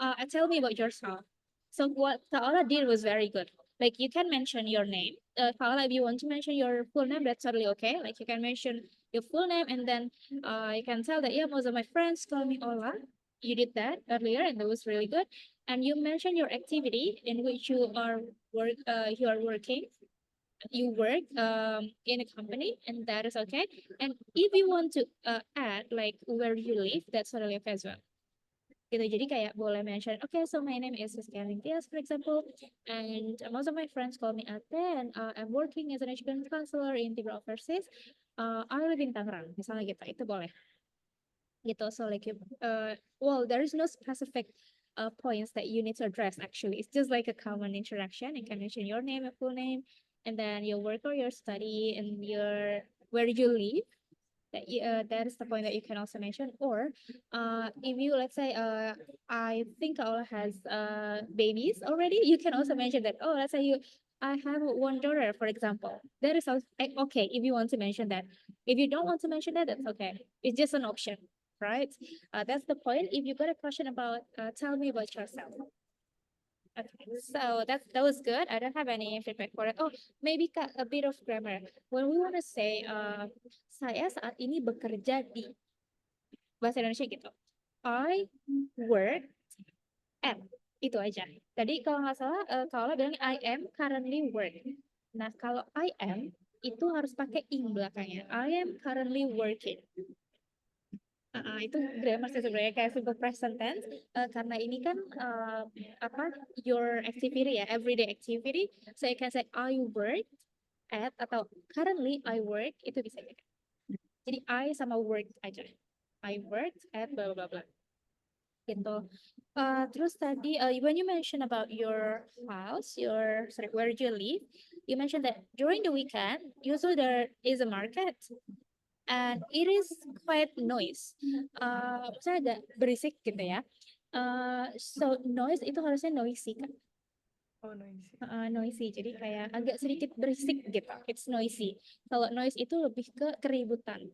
me about yourself. So what Kaola did was very good. Like you can mention your name. Kaola, if you want to mention your full name, that's totally okay. Like you can mention your full name and then you can tell that yeah, most of my friends call me Ola. You did that earlier and that was really good. And you mentioned your activity in which you are working. You work in a company and that is okay. And if you want to add like where you live, that's totally okay as well. Gitu. Jadi kayak boleh mention, okay, so my name is Rizky Tias, for example, and most of my friends call me Ate, and I'm working as an education counselor in Tibra Overseas. I live in Tangerang, misalnya gitu, itu boleh. Gitu, so like, well, there is no specific points that you need to address, actually. It's just like a common introduction. You can mention your name, your full name, and then your work or your study, and where you live. That is the point that you can also mention. Or if you, let's say, I think Kaola has babies already, you can also mention that, oh, let's say I have one daughter, for example. That is also, okay if you want to mention that. If you don't want to mention that, that's okay. It's just an option, right? That's the point. If you got a question about, tell me about yourself. Okay, so that was good. I don't have any feedback for it. Oh, maybe a bit of grammar. When we want to say, saya saat ini bekerja di, bahasa Indonesia gitu. I work at, itu aja. Tadi kalau nggak salah, kalau bilang I am currently work. Nah, kalau I am, itu harus pakai ing belakangnya. I am currently working. Itu grammar sih sebenarnya kayak simple present tense karena ini kan your activity ya, everyday activity, so you can say I work at atau currently I work, itu bisa juga. Jadi I sama work aja, I work at blah blah blah gitu. Terus tadi when you mention about your house, where you live, you mentioned that during the weekend usually there is a market. And it is quite noise. Maksudnya agak berisik gitu ya. So noise itu harusnya noisy kan? Oh, noisy. Noisy. Jadi kayak agak sedikit berisik gitu. It's noisy. Kalau noise itu lebih ke keributan.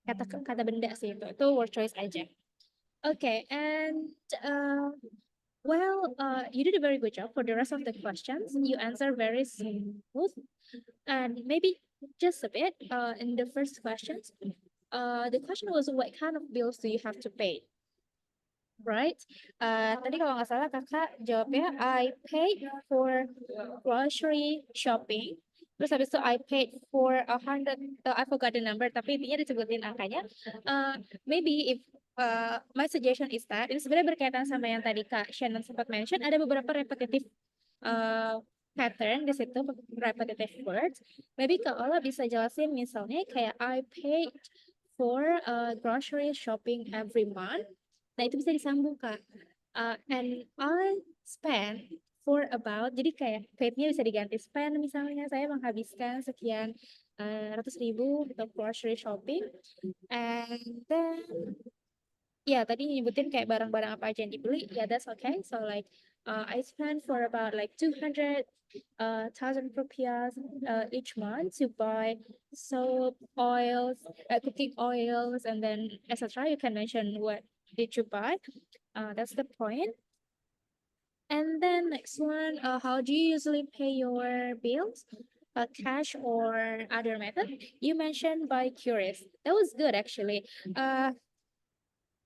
Kata benda sih itu. Itu word choice aja. Okay, and well, you did a very good job for the rest of the questions. You answer very smooth, and maybe just a bit. In the first questions, the question was what kind of bills do you have to pay? Right? Tadi kalau nggak salah kakak jawabnya I paid for grocery shopping. Terus habis itu I paid for 100. I forgot the number, tapi intinya disebutin angkanya. Maybe if my suggestion is that ini sebenarnya berkaitan sama yang tadi Kak Shannon sempat mention, ada beberapa repetitive pattern di situ, repetitive words. Maybe Kak Ola bisa jelasin misalnya kayak I paid for grocery shopping every month. Nah, itu bisa disambung, Kak. And I spend for about, jadi kayak paid-nya bisa diganti spend, misalnya saya menghabiskan sekian 100.000 untuk grocery shopping. And then, ya tadi nyebutin kayak barang-barang apa aja yang dibeli, ya that's okay. So like, I spend for about like 200,000 rupiah each month to buy soap, oils, cooking oils, and then etc. You can mention what did you buy. That's the point. And then next one, how do you usually pay your bills? Cash or other method? You mentioned by curious. That was good actually.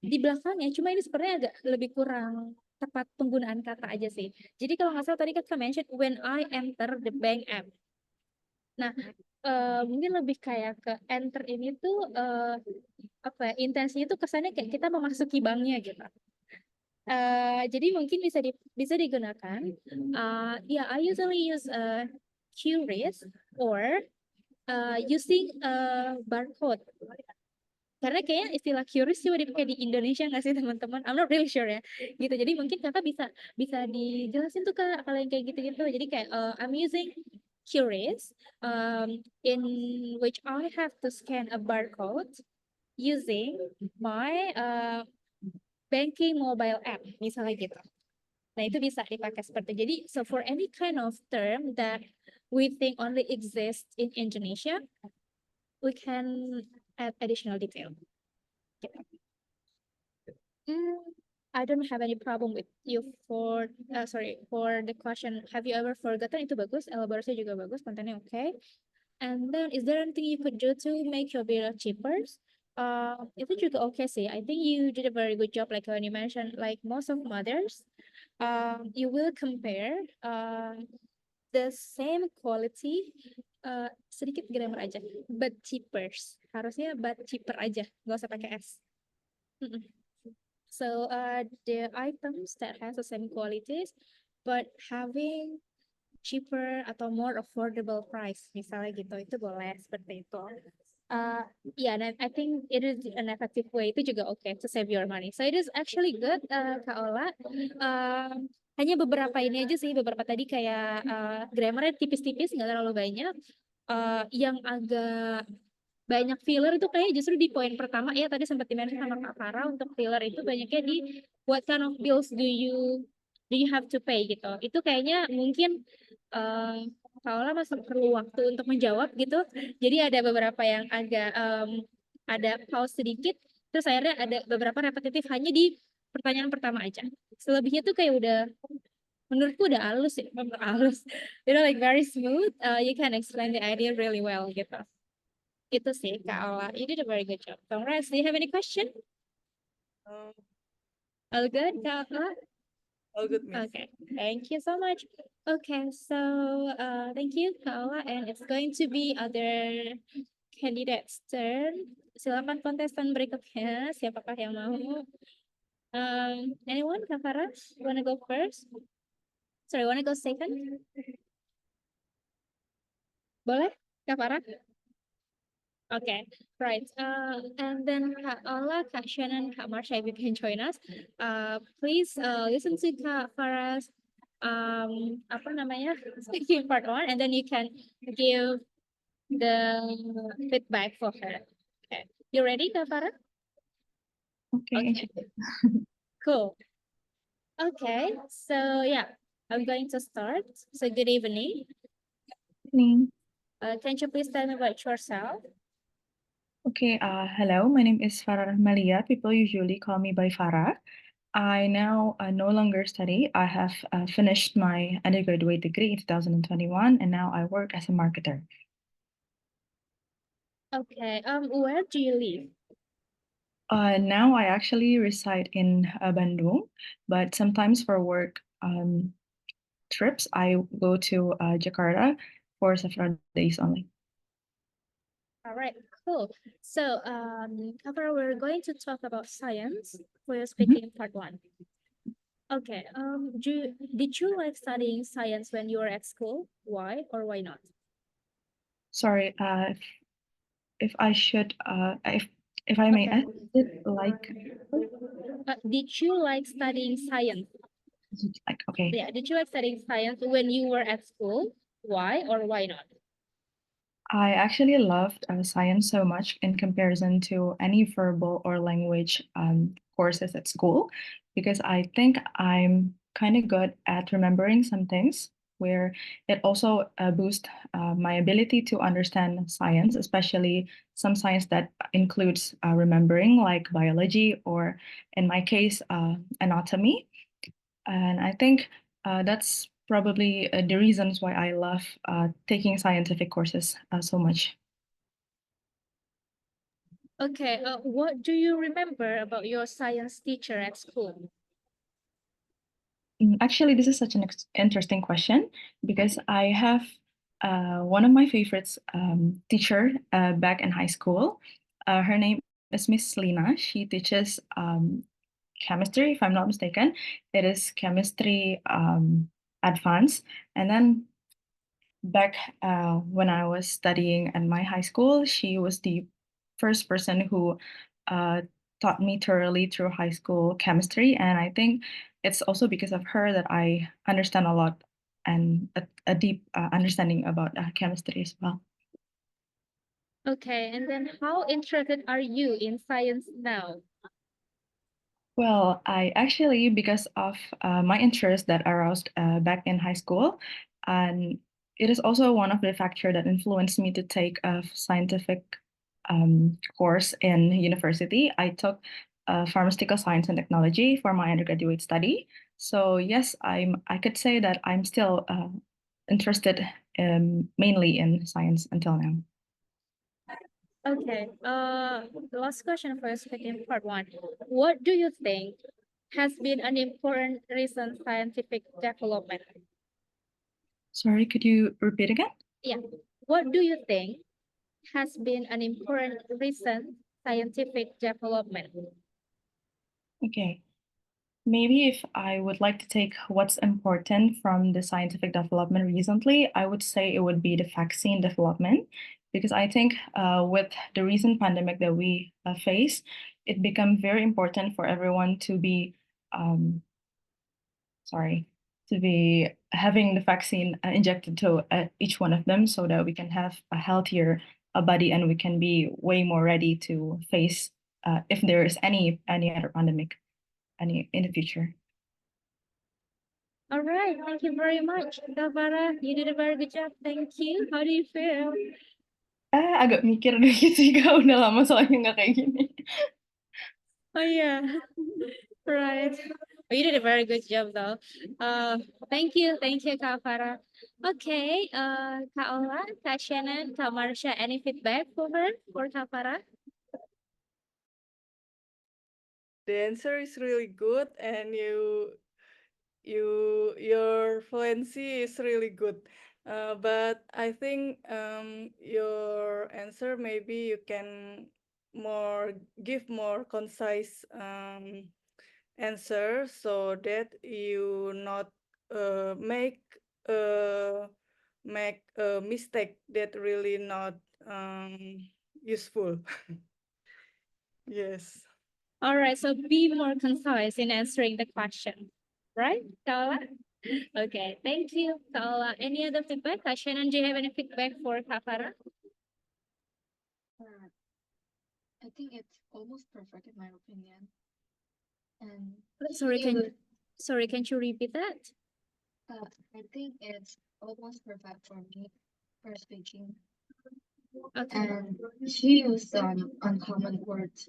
Di belakangnya, cuma ini sebenarnya agak lebih kurang tepat penggunaan kata aja sih. Jadi kalau nggak salah tadi kakak mention when I enter the bank app. Nah, mungkin lebih kayak ke enter ini tuh apa ya, intensinya tuh kesannya kayak kita memasuki banknya gitu. Jadi mungkin bisa digunakan. Yeah, I usually use QRIS or using barcode. Karena kayaknya istilah QRIS coba dipakai di Indonesia nggak sih teman-teman? I'm not really sure ya. Gitu. Jadi mungkin kakak bisa dijelasin tuh kak kalau yang kayak gitu-gitu. Jadi kayak I'm using QRIS in which I have to scan a barcode using my banking mobile app misalnya gitu. Nah, itu bisa dipakai seperti itu. Jadi, so for any kind of term that we think only exists in Indonesia, we can add additional detail. Gitu. I don't have any problem with you for the question. Have you ever forgotten? Itu bagus. Elaborasi juga bagus. Kontennya oke. And then, is there anything you could do to make your bill cheaper? Itu juga oke sih. I think you did a very good job. Like when you mentioned, like most of mothers, you will compare the same quality, sedikit grammar aja, but cheaper. Harusnya but cheaper aja, nggak usah pakai S. So the items that has the same qualities, but having cheaper atau more affordable price, misalnya gitu, itu boleh seperti itu. Yeah, and I think it is an effective way. Itu juga okay to save your money. So it is actually good, Kak Ola. Hanya beberapa ini aja sih, beberapa tadi kayak grammarnya tipis-tipis, nggak terlalu banyak. Yang agak banyak filler itu kayak justru di poin pertama ya tadi sempat di-mention sama Kak Farah, untuk filler itu banyaknya di what kind of bills do you have to pay gitu. Itu kayaknya mungkin Kak Ola masih perlu waktu untuk menjawab gitu. Jadi ada beberapa yang agak ada pause sedikit, terus akhirnya ada beberapa repetitif hanya di pertanyaan pertama aja. Selebihnya tuh kayak udah, menurutku udah halus ya, halus. You know, like very smooth. You can explain the idea really well gitu. Itu sih Kak Ola. You did a very good job. Congrats. Do you have any question? All good, Kak Ola? All good, Miss. Okay, thank you so much. Okay, so thank you, Kak Ola, and it's going to be other candidates' turn. Silakan kontestan berikutnya, siapakah yang mau? Anyone, Kak Farah? Wanna go first? Sorry, wanna go second? Boleh, Kak Farah? Okay, right. And then Kak Ola, Kak Shannon, Kak Marsha, if you can join us, please listen to Kak Farah's apa namanya, speaking part 1, and then you can give the feedback for her. Okay, you ready, Kak Farah? Okay. Cool. Okay, so yeah, I'm going to start. So good evening. Evening. Can you please tell me about yourself? Okay, hello, my name is Farah Rahmalia. People usually call me by Farah. I now no longer study. I have finished my undergraduate degree in 2021, and now I work as a marketer. Okay, where do you live? Now I actually reside in Bandung, but sometimes for work trips, I go to Jakarta for several days only. All right, cool. So, Kavara, we're going to talk about science for your speaking part 1. Okay, did you like studying science when you were at school? Why or why not? Sorry, if I should, if I may ask, did you like studying science? Okay. Yeah, did you like studying science when you were at school? Why or why not? I actually loved science so much in comparison to any verbal or language courses at school, because I think I'm kind of good at remembering some things, where it also boosts my ability to understand science, especially some science that includes remembering, like biology, or in my case, anatomy. And I think that's probably the reasons why I love taking scientific courses so much. Okay, what do you remember about your science teacher at school? Actually, this is such an interesting question, because I have one of my favorites teacher back in high school. Her name is Miss Lina. She teaches chemistry, if I'm not mistaken. It is chemistry advanced. And then back when I was studying at my high school, she was the first person who taught me thoroughly through high school chemistry. And I think it's also because of her that I understand a lot and a deep understanding about chemistry as well. Okay, and then how interested are you in science now? Well, I actually, because of my interest that aroused back in high school, and it is also one of the factors that influenced me to take a scientific course in university. I took pharmaceutical science and technology for my undergraduate study. So yes, I could say that I'm still interested mainly in science until now. Okay, the last question for speaking part one. What do you think has been an important recent scientific development? Sorry, could you repeat again? Yeah, what do you think has been an important recent scientific development? Okay. Maybe if I would like to take what's important from the scientific development recently, I would say it would be the vaccine development, because I think with the recent pandemic that we face, it became very important for everyone to be, to be having the vaccine injected to each one of them so that we can have a healthier body and we can be way more ready to face if there is any other pandemic in the future. All right, thank you very much, Kak Farah. You did a very good job. Thank you. How do you feel? Agak mikir dikit sih Kak, udah lama soalnya nggak kayak gini. Oh yeah, right. Oh, you did a very good job though. Thank you, Kak Farah. Okay, Kak Ola, Kak Shannon, Kak Marsha, any feedback for her, for Kak Farah? The answer is really good, and your fluency is really good. But I think your answer, maybe you can give more concise answer so that you not make a mistake that really not useful. Yes. All right, so be more concise in answering the question, right, Kak Ola? Okay, thank you, Kak Ola. Any other feedback? Kak Shannon, do you have any feedback for Kak Farah? I think it's almost perfect in my opinion. And Sorry, she was- can you repeat that? I think it's almost perfect for me for speaking. Okay. And she used some uncommon words.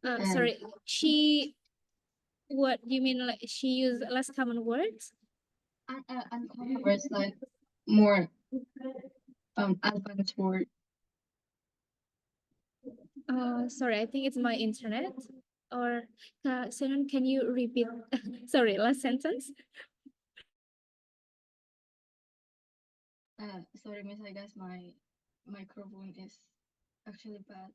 Sorry, what do you mean, like she used less common words? Uncommon words like more advanced word. Sorry, I think it's my internet. Or Shannon, can you repeat? Sorry, last sentence. Sorry, Miss, I guess my microphone is actually bad.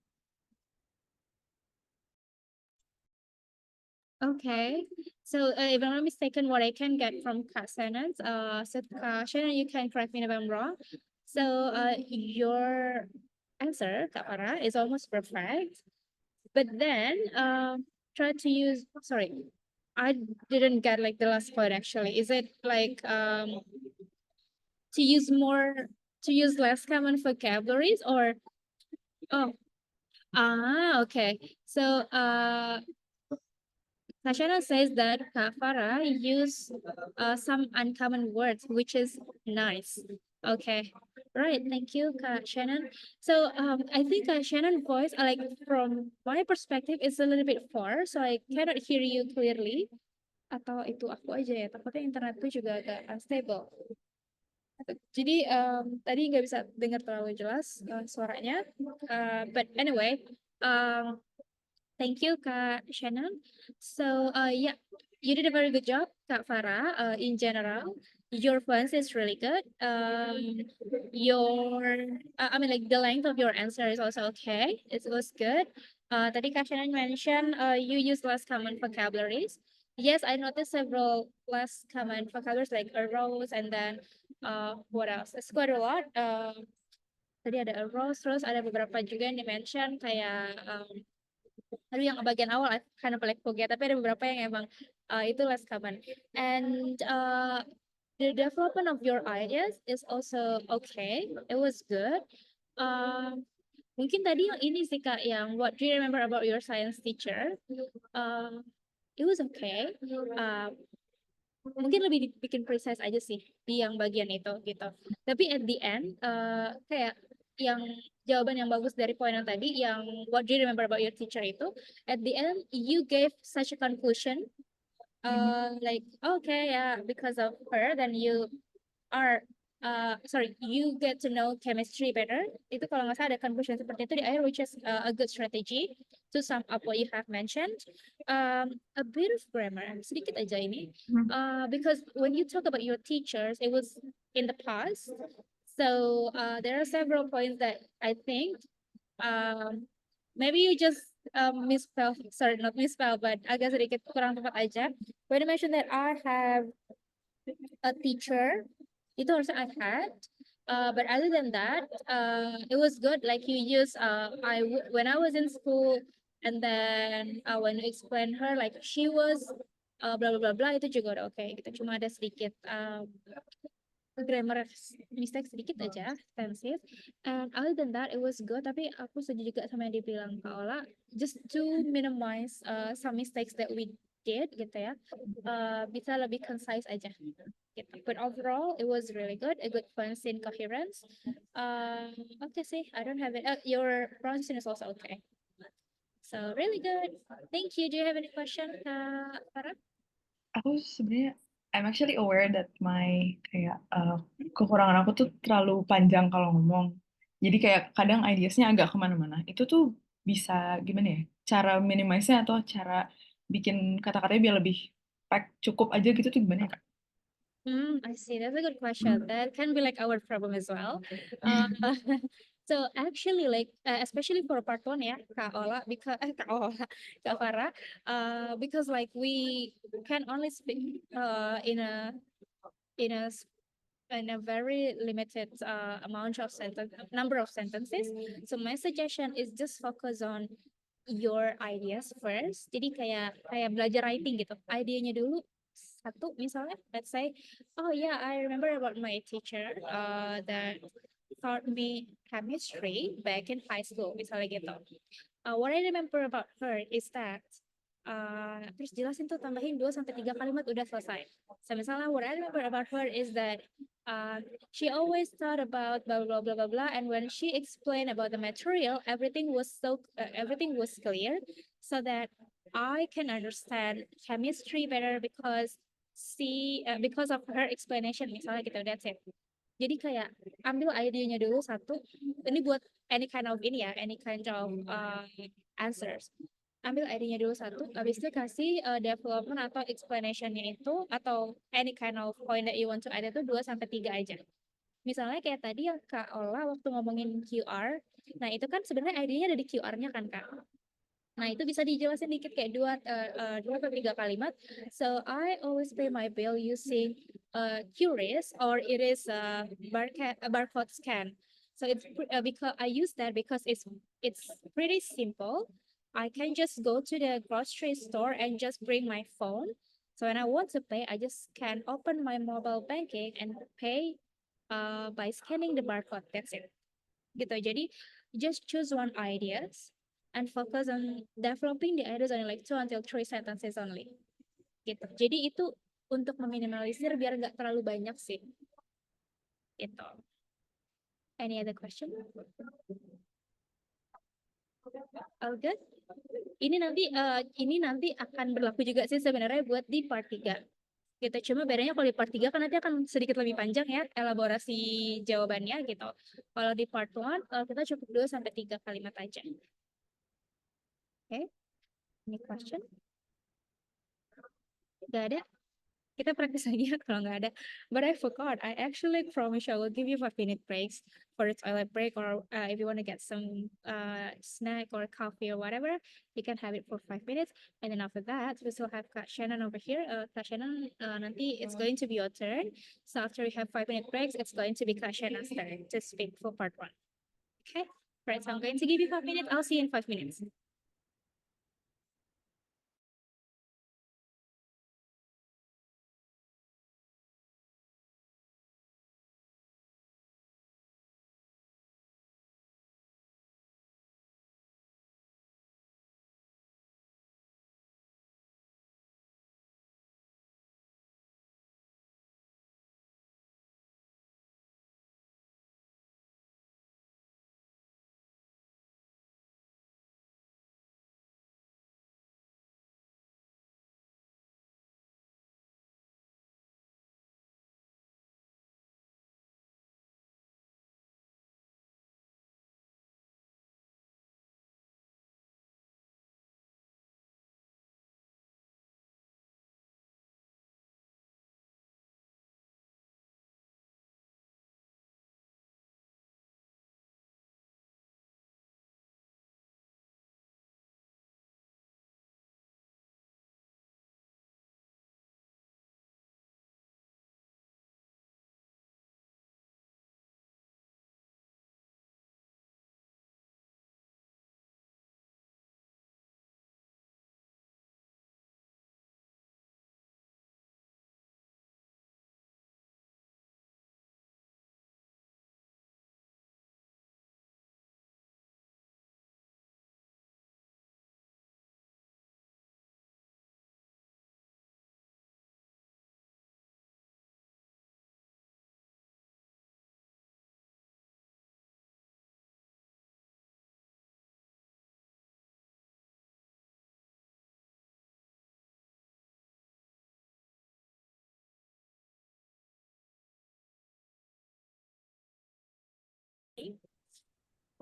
Okay, so if I'm not mistaken, what I can get from Kak Shannon, Shannon, you can correct me if I'm wrong. So your answer, Kak Farah, is almost perfect. But then try to use, sorry, I didn't get like the last part actually. Is it like to use less common vocabularies, or okay. So Tashana says that Kak Farah use some uncommon words, which is nice. Okay, right. Thank you, Kak Shannon. So I think Shannon's voice, like from my perspective, is a little bit far, so I cannot hear you clearly. Atau itu aku aja ya, takutnya internet tuh juga agak unstable. Jadi tadi nggak bisa dengar terlalu jelas suaranya. But anyway, thank you, Kak Shannon. So yeah, you did a very good job. Kak Farah, in general, your fluency is really good. I mean, like the length of your answer is also okay. It was good. Tadi Kak Shannon mentioned you use less common vocabularies. Yes, I noticed several less common vocabularies like arose and then what else? It's quite a lot. Tadi ada arose, terus ada beberapa juga yang di-mention kayak aduh yang bagian awal I kind of like forget, tapi ada beberapa yang emang itu less common. And the development of your ideas is also okay. It was good. Mungkin tadi yang ini sih Kak, yang what do you remember about your science teacher? It was okay. Mungkin lebih dibikin precise aja sih di yang bagian itu gitu. Tapi at the end, kayak yang jawaban yang bagus dari poin yang tadi, yang what do you remember about your teacher itu, at the end you gave such a conclusion, like okay, yeah, because of her, then you are you get to know chemistry better. Itu kalau nggak salah ada conclusion seperti itu di akhir, which is a good strategy to sum up what you have mentioned. A bit of grammar, sedikit aja ini. Because when you talk about your teachers, it was in the past. So there are several points that I think maybe you just misspell, sorry, not misspell, but agak sedikit kurang tepat aja. When you mentioned that I have a teacher, itu harusnya I had. But other than that, it was good. Like you use, when I was in school, and then when you explain her, like she was, blah blah blah blah, itu juga udah oke gitu. Cuma ada sedikit grammar mistake sedikit aja, expensive. And other than that, it was good. Tapi aku setuju juga sama yang dibilang Kak Ola, just to minimize some mistakes that we did gitu ya, bisa lebih concise aja. Gitu. But overall, it was really good. A good fluency and coherence. Okay sih, I don't have it. Your pronunciation is also okay. So really good. Thank you. Do you have any question, Kak Farah? Aku sebenarnya I'm actually aware that my kayak kekurangan aku tuh terlalu panjang kalau ngomong. Jadi kayak kadang ideasnya agak kemana-mana. Itu tuh bisa gimana ya? Cara minimize-nya atau cara bikin kata-katanya biar lebih cukup aja gitu tuh gimana ya, Kak? I see. That's a good question. That can be like our problem as well. So actually, like especially for part one, yeah, Kak Ola, because Kak Ola, Kak Farah, because like we can only speak in a very limited amount of number of sentences. So my suggestion is just focus on your ideas first. Jadi kayak belajar writing gitu. Idenya dulu satu misalnya, let's say, oh yeah, I remember about my teacher that taught me chemistry back in high school, misalnya gitu. What I remember about her is that terus jelasin tuh, tambahin 2-3 kalimat udah selesai. So misalnya what I remember about her is that she always thought about blah blah blah blah blah, and when she explained about the material, everything was clear, so that I can understand chemistry better because of her explanation, misalnya gitu. That's it. Jadi kayak ambil idenya dulu satu, ini buat any kind of answers. Ambil idenya dulu satu, habis itu kasih development atau explanationnya itu, atau any kind of point that you want to add itu 2-3 aja. Misalnya kayak tadi yang Kak Ola waktu ngomongin QR, nah itu kan sebenarnya idenya ada di QR-nya kan Kak. Nah itu bisa dijelasin dikit kayak 2-3 kalimat. So I always pay my bill using QRIS, or it is a barcode scan. So it's because I use that because it's pretty simple. I can just go to the grocery store and just bring my phone. So when I want to pay, I just can open my mobile banking and pay by scanning the barcode. That's it. Gitu. Jadi just choose one ideas and focus on developing the ideas only like 2-3 sentences only. Gitu. Jadi itu untuk meminimalisir biar nggak terlalu banyak sih. Gitu. Any other question? All good? Ini nanti akan berlaku juga sih sebenarnya buat di part 3. Gitu. Cuma bedanya kalau di part 3 kan nanti akan sedikit lebih panjang ya elaborasi jawabannya gitu. Kalau di part 1 kita cukup 2-3 kalimat aja. Okay. Any question? Gak ada? Kita praktis lagi ya kalau nggak ada. But I forgot. I actually promise I will give you 5-minute breaks for a toilet break, or if you want to get some snack or coffee or whatever, you can have it for 5 minutes. And then after that, we still have Kak Shannon over here. Kak Shannon, nanti it's going to be your turn. So after we have 5-minute breaks, it's going to be Kak Shannon's turn to speak for part 1. Okay? Right, so I'm going to give you 5 minutes. I'll see you in 5 minutes.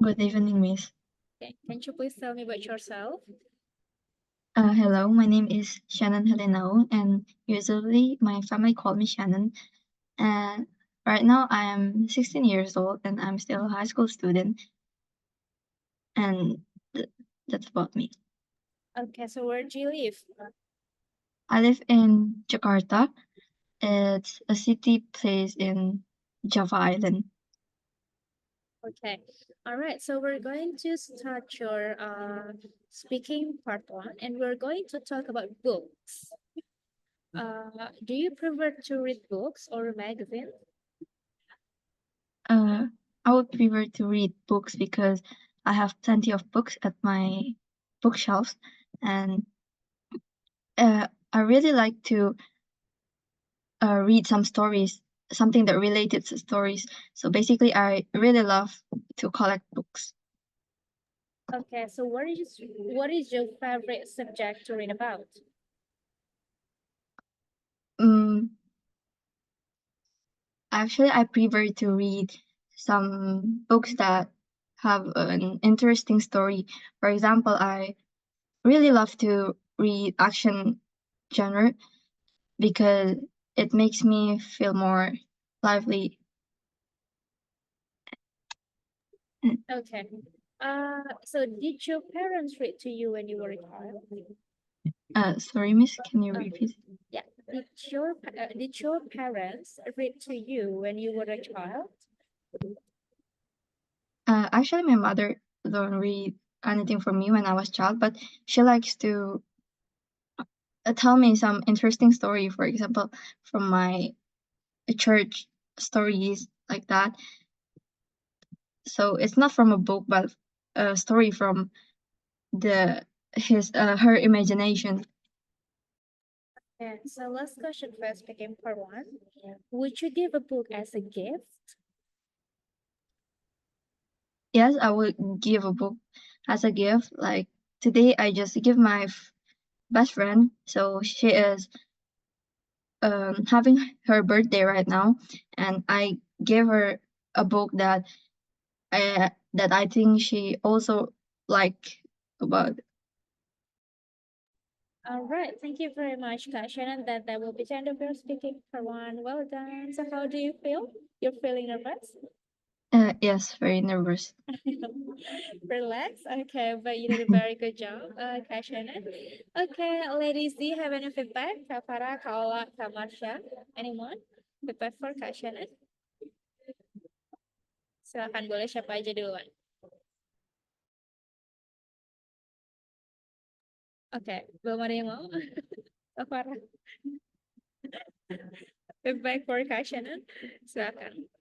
Good evening, Miss. Okay. Can you please tell me about yourself? Hello, my name is Shannon Helenao, and usually my family call me Shannon. And right now I am 16 years old and I'm still a high school student. And that's about me. Okay, so where do you live? I live in Jakarta. It's a city place in Java Island. Okay. All right. So we're going to start your speaking part 1, and we're going to talk about books. Do you prefer to read books or magazines? I would prefer to read books because I have plenty of books at my bookshelves, and I really like to read some stories, something that related to stories. So basically, I really love to collect books. Okay. So what is your favorite subject to read about? Actually, I prefer to read some books that have an interesting story. For example, I really love to read action genre because it makes me feel more lively. Okay. So did your parents read to you when you were a child? Sorry, Miss, can you repeat? Yeah. Did your parents read to you when you were a child? Actually, my mother don't read anything for me when I was child, but she likes to tell me some interesting story, for example, from my church stories like that. So it's not from a book, but a story from her imagination. And so last question first, begin part 1. Would you give a book as a gift? Yes, I would give a book as a gift. Like today, I just give my best friend. So she is having her birthday right now, and I gave her a book that I think she also like about. All right, thank you very much, Kak Shannon. That will be the end of your speaking for one. Well done. So how do you feel? You're feeling nervous? Yes, very nervous. Relax. Okay, but you did a very good job, Kak Shannon. Okay, ladies, do you have any feedback? Kak Farah, Kak Ola, Kak Marsha? Anyone? Feedback for Kak Shannon? Silakan, boleh siapa aja duluan. Oke, belum ada yang mau? Kak Farah. Feedback for Kak Shannon? Silakan.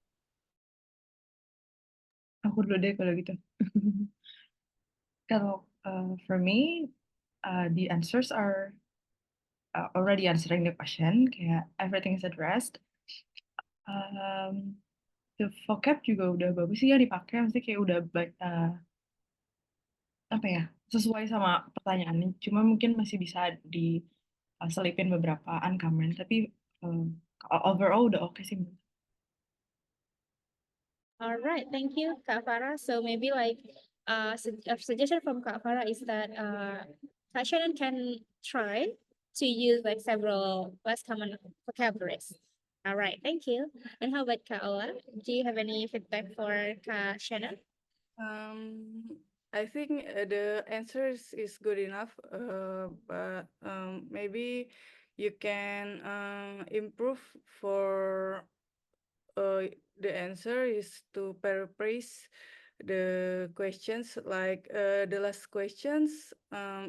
Aku dulu deh kalau gitu. Kalau for me, the answers are already answering the question, kayak everything is addressed. The vocab juga udah bagus sih ya dipakai, mesti kayak udah apa ya, sesuai sama pertanyaannya. Cuma mungkin masih bisa diselipin beberapa uncommon, tapi overall udah oke sih. All right, thank you, Kak Farah. So maybe like a suggestion from Kak Farah is that Kak Shannon can try to use like several less common vocabularies. All right, thank you. And how about Kak Ola? Do you have any feedback for Kak Shannon? I think the answers is good enough, but maybe you can improve for the answer is to paraphrase the questions, like the last questions.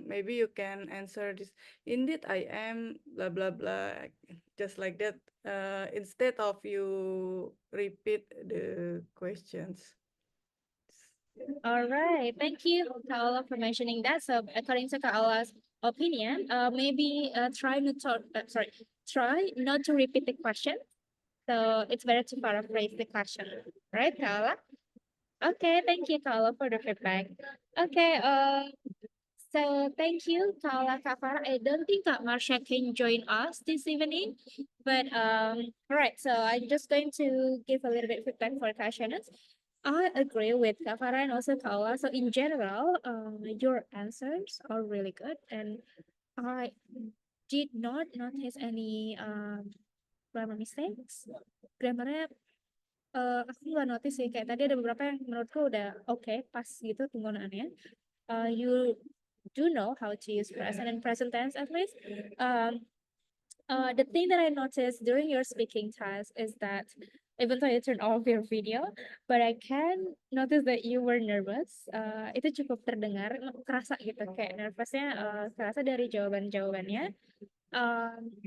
Maybe you can answer this. Indeed, I am blah blah blah, just like that. Instead of you repeat the questions. All right, thank you, Kak Ola, for mentioning that. So according to Kak Ola's opinion, maybe try not to repeat the question. So it's better to paraphrase the question, right, Kak Ola? Okay, thank you, Kak Ola, for the feedback. Okay, so thank you, Kak Ola, Kak Farah. I don't think Kak Marsha can join us this evening, but all right. So I'm just going to give a little bit feedback for Kak Shannon. I agree with Kak Farah and also Kak Ola. So in general, your answers are really good, and I did not notice any grammar mistakes. Grammarnya aku nggak notice sih, kayak tadi ada beberapa yang menurutku udah oke, pas gitu penggunaannya. You do know how to use present and present tense at least. The thing that I noticed during your speaking task is that even though you turned off your video, but I can notice that you were nervous. Itu cukup terdengar, kerasa gitu, kayak nervousnya kerasa dari jawaban-jawabannya.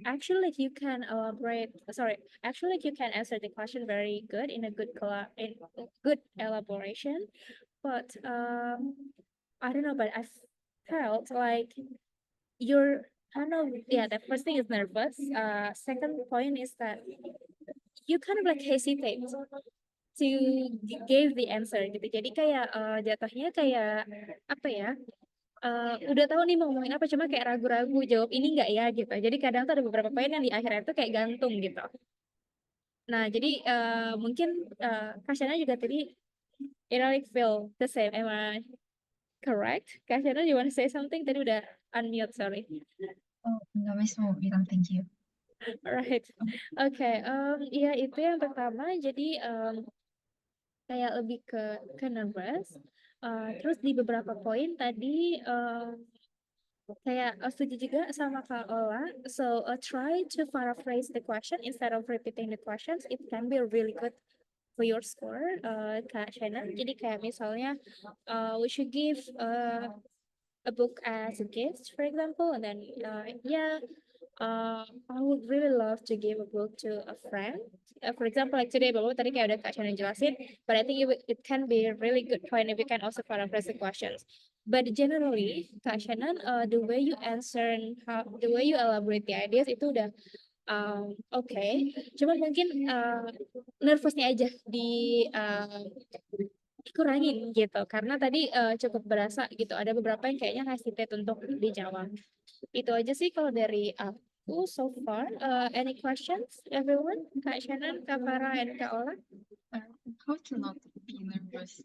Actually, you can you can answer the question very good in a good elaboration, but I don't know, but I felt like I don't know, yeah, the first thing is nervous. Second point is that you kind of like hesitate to give the answer gitu. Jadi kayak jatuhnya kayak apa ya? Udah tahu nih mau ngomongin apa, cuma kayak ragu-ragu jawab ini enggak ya gitu. Jadi kadang tuh ada beberapa poin yang di akhirnya tuh kayak gantung gitu. Nah, jadi mungkin Kak Shana juga tadi like feel the same. Am I correct? Kak Shana, you want to say something? Tadi udah unmute, sorry. Oh, nggak mau bilang thank you. Alright, oke. Ya itu yang pertama. Jadi kayak lebih ke nervous. Terus di beberapa poin tadi kayak setuju juga sama Kak Ola. So try to paraphrase the question instead of repeating the questions. It can be really good for your score, Kak Shannon. Jadi kayak misalnya we should give a book as a gift, for example, and then I would really love to give a book to a friend. For example, like today, Bapak tadi kayak udah Kak Shannon jelasin, but I think it can be a really good point if you can also paraphrase the questions. But generally, Kak Shannon, the way you answer and the way you elaborate the ideas itu udah oke. Cuma mungkin nervousnya aja dikurangin gitu, karena tadi cukup berasa gitu. Ada beberapa yang kayaknya hesitate untuk dijawab. Itu aja sih kalau dari aku so far. Any questions, everyone? Kak Shannon, Kak Farah, and Kak Ola? How to not be nervous?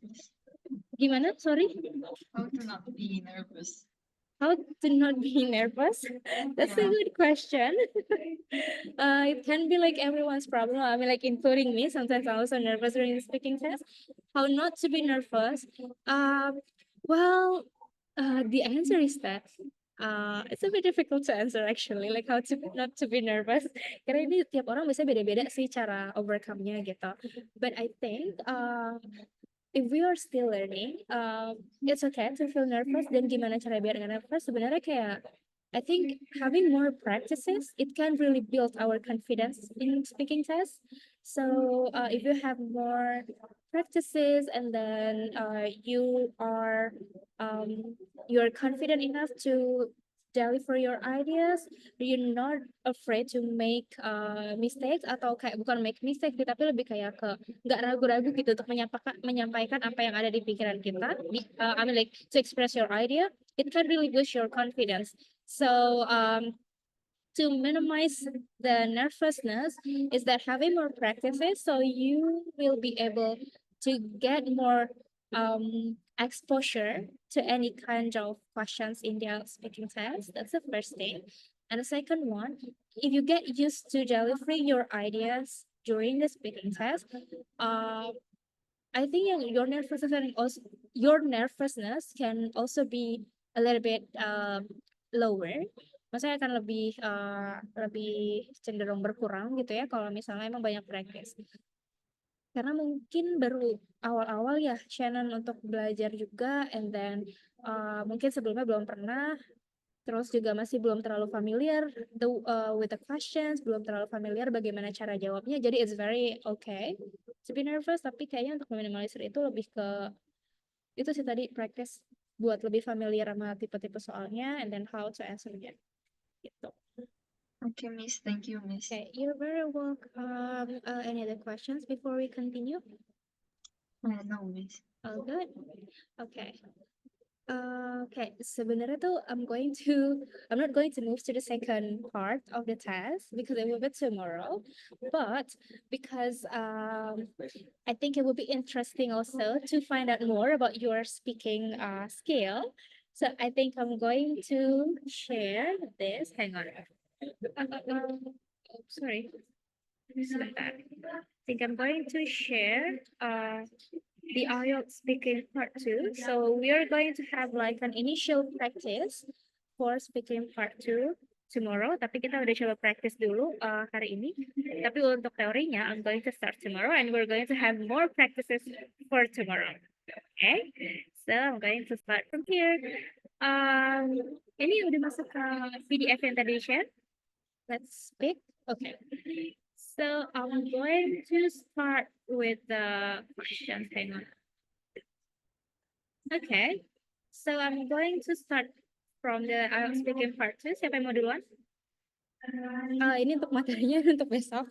Gimana? Sorry? How to not be nervous? How to not be nervous? That's a Yeah. good question. It can be like everyone's problem. I mean, like including me. Sometimes I'm also nervous during the speaking test. How not to be nervous? Well, the answer is that it's a bit difficult to answer actually. Like how to not to be nervous. Karena ini tiap orang bisa beda-beda sih cara overcome-nya gitu. But I think if we are still learning, it's okay to feel nervous. Dan gimana cara biar nggak nervous? Sebenarnya kayak, I think having more practices, it can really build our confidence in speaking tests. So if you have more practices and then you're confident enough to deliver your ideas, you're not afraid to make mistakes atau kayak bukan make mistake tapi lebih kayak ke nggak ragu-ragu gitu untuk menyampaikan apa yang ada di pikiran kita. I mean like to express your idea, it can really boost your confidence. So to minimize the nervousness is that having more practices so you will be able to get more exposure to any kind of questions in the speaking test. That's the first thing. And the second one, if you get used to delivering your ideas during the speaking test, I think your nervousness can also be a little bit lower. Maksudnya akan lebih cenderung berkurang gitu ya kalau misalnya emang banyak practice. Karena mungkin baru awal-awal ya Shannon untuk belajar juga, and then mungkin sebelumnya belum pernah, terus juga masih belum terlalu familiar with the questions, belum terlalu familiar bagaimana cara jawabnya. Jadi it's very okay to be nervous, tapi kayaknya untuk meminimalisir itu lebih ke itu sih tadi practice buat lebih familiar sama tipe-tipe soalnya and then how to answer-nya gitu. Okay, Miss. Thank you, Miss. Okay, you're very welcome. Any other questions before we continue? No, Miss. All good. Okay. Okay, sebenarnya tuh I'm not going to move to the second part of the test because it will be tomorrow, but because I think it will be interesting also to find out more about your speaking skill. So I think I'm going to share this. Hang on. Sorry. Sebentar. I think I'm going to share the IELTS speaking part 2. So we are going to have like an initial practice for speaking part 2 tomorrow. Tapi kita udah coba practice dulu hari ini. Tapi untuk teorinya, I'm going to start tomorrow and we're going to have more practices for tomorrow. Okay, so I'm going to start from here. Ini udah masuk ke PDF yang tadi share. Let's speak. Okay. So I'm going to start with the questions. Hang on. Okay. So I'm going to start from the IELTS speaking part 2. Siapa yang mau duluan? Ini untuk materinya untuk besok.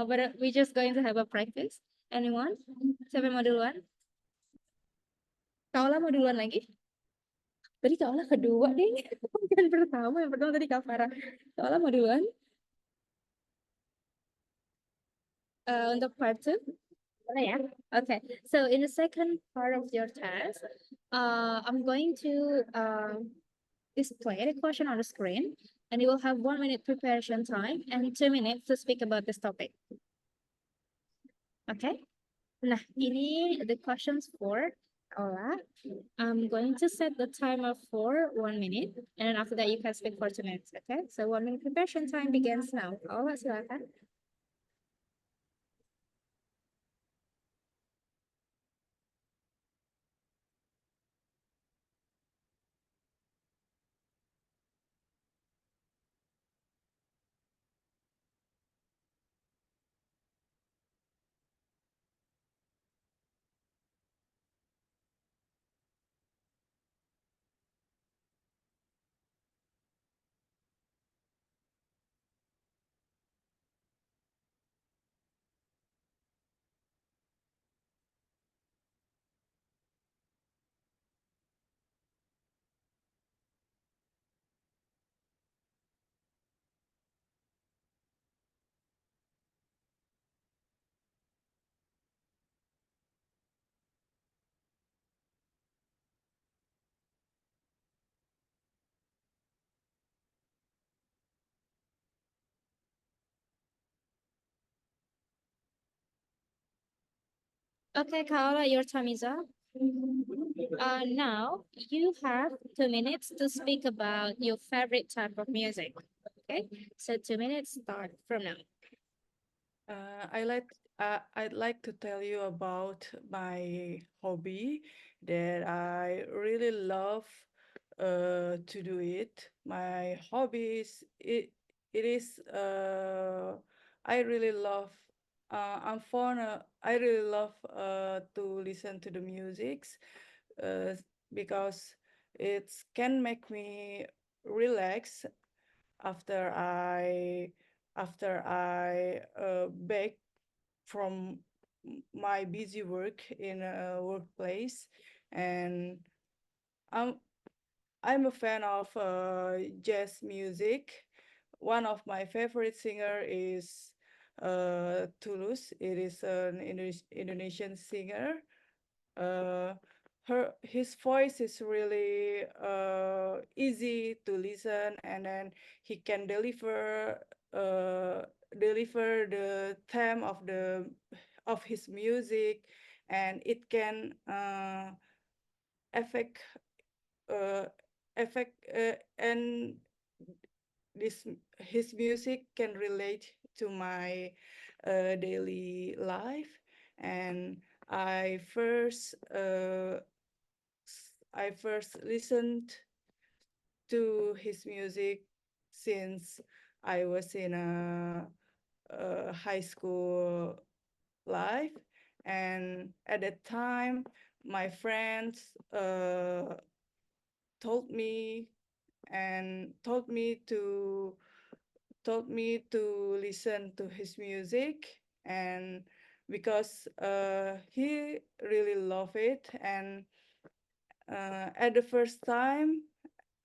But we just going to have a practice. Anyone? Siapa yang mau duluan? Kak Ola mau duluan lagi? Tadi Kak Ola kedua deh. Bukan pertama. Yang pertama tadi Kak Farah. Kak Ola mau duluan? Untuk part 2? Yeah. Okay. So in the second part of your test, I'm going to display the question on the screen, and you will have 1 minute preparation time and 2 minutes to speak about this topic. Okay. Nah, ini the questions for Ola. I'm going to set the timer for 1 minute, and then after that you can speak for 2 minutes. Okay. So 1 minute preparation time begins now. Ola, silakan. Okay, Kaola, your time is up. Now you have 2 minutes to speak about your favorite type of music. Okay, so 2 minutes start from now. Uh, I like I'd like to tell you about my hobby that I really love to do it. My hobbies it is I really love I really love to listen to the musics uh, because it can make me relax after I back from my busy work in a workplace, and I'm I'm a fan of jazz music. One of my favorite singer is Tulus. It is an Indonesian singer. Uh, his voice is really easy to listen, and then he can uh, deliver the theme of his music, and it can affect uh, affect and this his music can relate to my daily life. And I first I first listened to his music since I was in a high school life, and at that time my friends told me and told me to listen to his music, and because he really loved it. And at the first time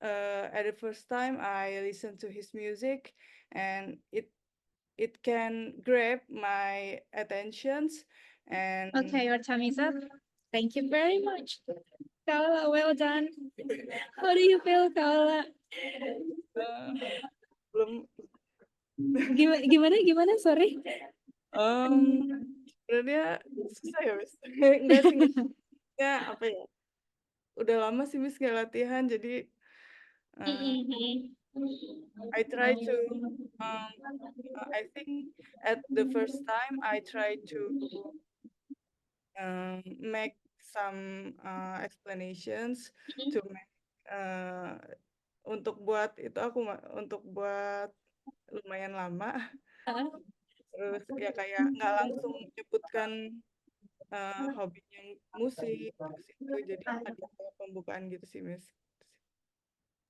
I listened to his music, and it can grab my attentions. And Okay, your time is up. Thank you very much. Kaola, well done. How do you feel, Kaola? uh, belum Gimana? Sorry. sebenarnya susah ya Miss. Enggak sih, ya apa ya, udah lama sih Miss nggak latihan, jadi I try to I think at the first time I try to make some explanations to make untuk buat itu untuk buat lumayan lama. Terus ya kayak nggak langsung menyebutkan hobinya musik terus itu, jadi ada kayak pembukaan gitu sih Miss.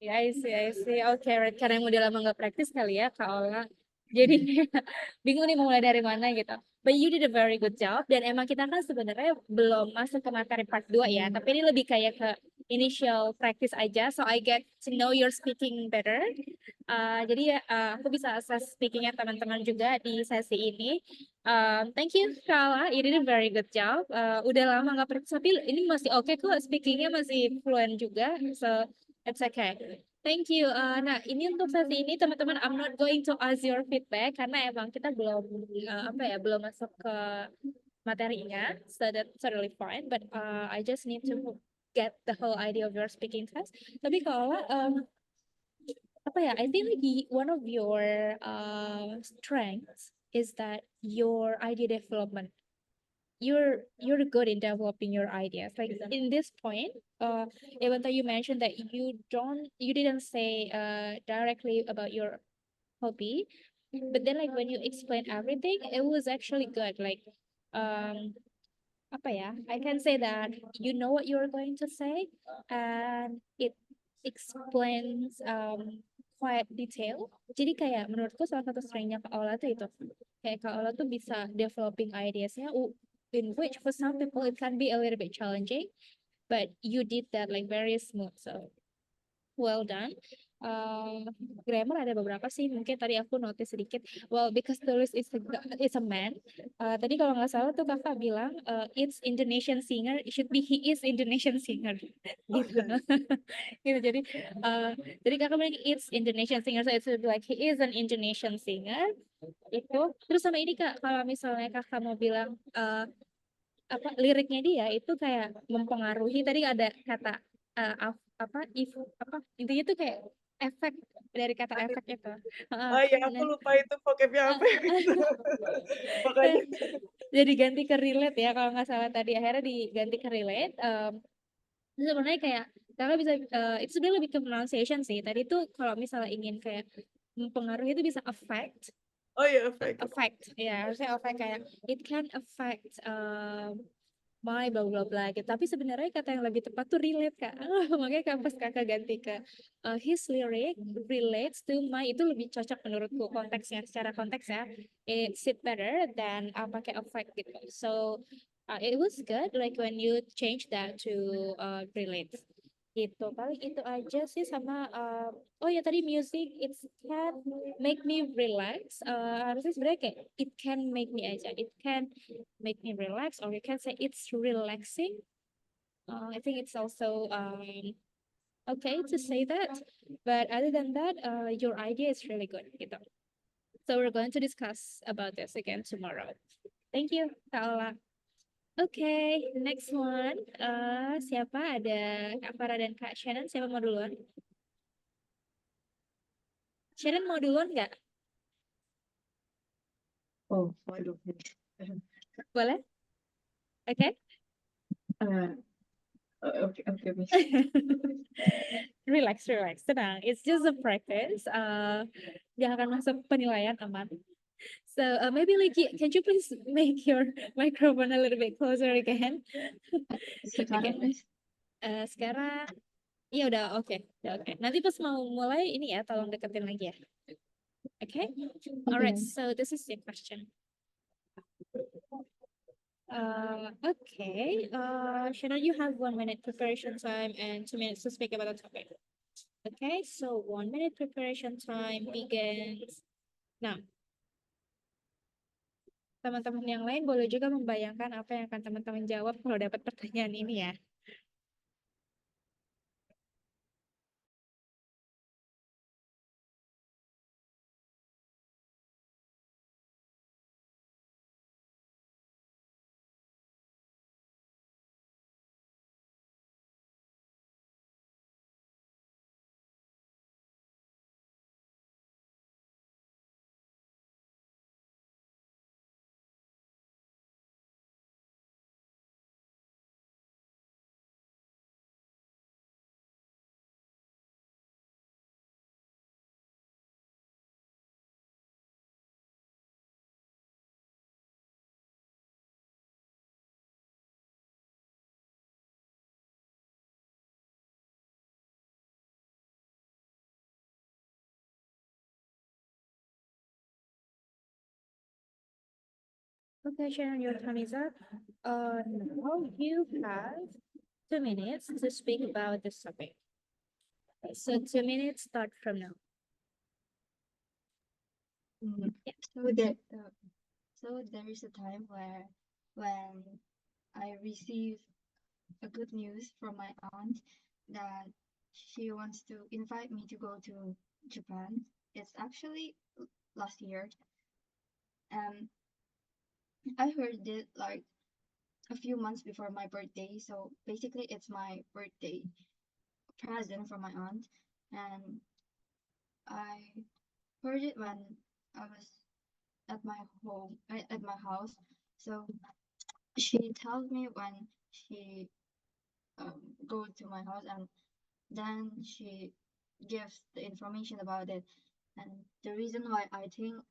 Ya, I see. Oke, right. Karena yang udah lama nggak praktis kali ya, Kak Ola. Jadi bingung nih mau mulai dari mana gitu. But you did a very good job. Dan emang kita kan sebenarnya belum masuk ke materi part 2 ya. Tapi ini lebih kayak ke initial practice aja. So I get to know your speaking better. Jadi ya aku bisa assess speakingnya teman-teman juga di sesi ini. Thank you, Kala. You did a very good job. Udah lama nggak praktis, tapi ini masih oke kok. Speakingnya masih fluent juga. So it's okay. Thank you. Nah, ini untuk sesi ini teman-teman, I'm not going to ask your feedback karena emang kita belum belum masuk ke materinya, so that's totally fine. But I just need to get the whole idea of your speaking test. Tapi kalau I think like one of your strengths is that your idea development. You're good in developing your ideas. Like in this point, even though you mentioned that you didn't say directly about your hobby, but then like when you explain everything, it was actually good. Like um I can say that you know what you're going to say, and it explains quite detail. Jadi kayak menurutku salah satu strengthnya Kak Ola tuh itu. Kayak Kak Ola tuh bisa developing ideasnya, in which for some people it can be a little bit challenging, but you did that like very smooth. So well done. Grammar ada beberapa sih, mungkin tadi aku notice sedikit. Well, because Tulus is a man. Tadi kalau nggak salah tuh kakak bilang it's Indonesian singer, it should be he is Indonesian singer gitu. Gitu. Jadi kakak bilang it's Indonesian singer, so it should be like he is an Indonesian singer. Itu. Terus sama ini Kak, kalau misalnya kakak mau bilang liriknya dia itu kayak mempengaruhi. Tadi ada kata intinya tuh kayak efek dari kata efek itu. Oh ya, aku Nah, lupa itu vocabnya apa gitu. Makanya. jadi ganti ke relate ya kalau nggak salah tadi, akhirnya diganti ke relate. Terus sebenarnya kayak kakak bisa itu sebenarnya lebih ke pronunciation sih. Tadi tuh kalau misalnya ingin kayak mempengaruhi itu bisa affect. Oh ya, effect. Ya harusnya affect kayak it can affect my bla bla bla gitu. Tapi sebenarnya kata yang lebih tepat tuh relate kak. Makanya pas kakak ganti ke his lyric relates to my, itu lebih cocok menurutku konteksnya, secara konteks ya. It sit better than pakai affect gitu. So it was good like when you change that to relate gitu. Paling itu aja sih sama oh ya tadi music it can make me relax. Harusnya sebenarnya kayak it can make me aja. It can make me relax, or you can say it's relaxing. I think it's also okay to say that. But other than that, your idea is really good gitu. So we're going to discuss about this again tomorrow. Thank you, Kak Ola. Okay, next one. Siapa? Ada Kak Farah dan Kak Shannon. Siapa mau duluan? Shannon mau duluan nggak? Oh, waduh. Boleh? Oke. Okay, Miss. Relax, tenang. It's just a practice. Nggak akan masuk penilaian, aman. So maybe like can you please make your microphone a little bit closer again? Sekarang, Miss. Sekarang, iya udah oke. Nanti pas mau mulai ini ya, tolong deketin lagi ya. Okay? Alright, so this is your question. Okay. Shannon, you have 1 minute preparation time and 2 minutes to speak about the topic. Okay, so 1 minute preparation time begins now. Teman-teman yang lain boleh juga membayangkan apa yang akan teman-teman jawab kalau dapat pertanyaan ini ya. Okay, Sharon, your time is up. Now you have 2 minutes to speak about this topic. So 2 minutes start from now. So there is a time when I received a good news from my aunt that she wants to invite me to go to Japan. It's actually last year. I heard it like a few months before my birthday. So basically it's my birthday present from my aunt. And I heard it when I was at my home, at my house. So she tells me when she go to my house, and then she gives the information about it. And the reason why I think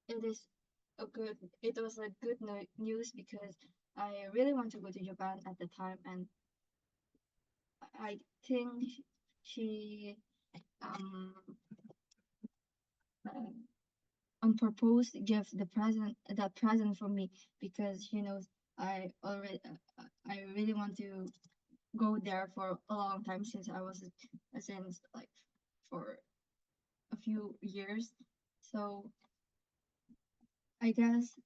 it was a good news because I really want to go to Japan at the time, and I think she on purpose give that present for me because she knows I really want to go there for a long time since like for a few years. So I guess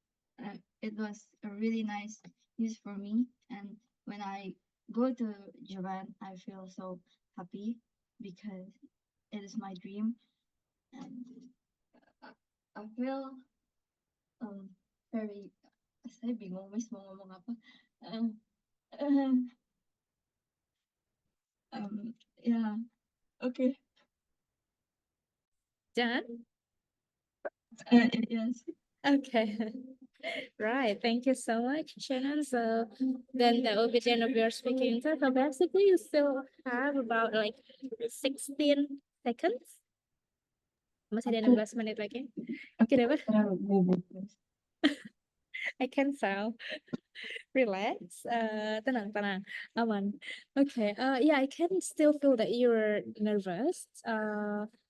it was a really nice news for me, and when I go to Japan, I feel so happy because it is my dream, and I feel very, saya bingung Miss mau ngomong apa. Yeah. Okay. Done? Yes. Okay. Right. Thank you so much, Shannon. So then that will be the end of your speaking time. So basically, you still have about like 16 seconds. Masih ada Aku 16 menit lagi. aku Kenapa? terlalu gugup, guys. I can tell. Relax. Tenang, tenang. Aman. Okay. Yeah, I can still feel that you're nervous.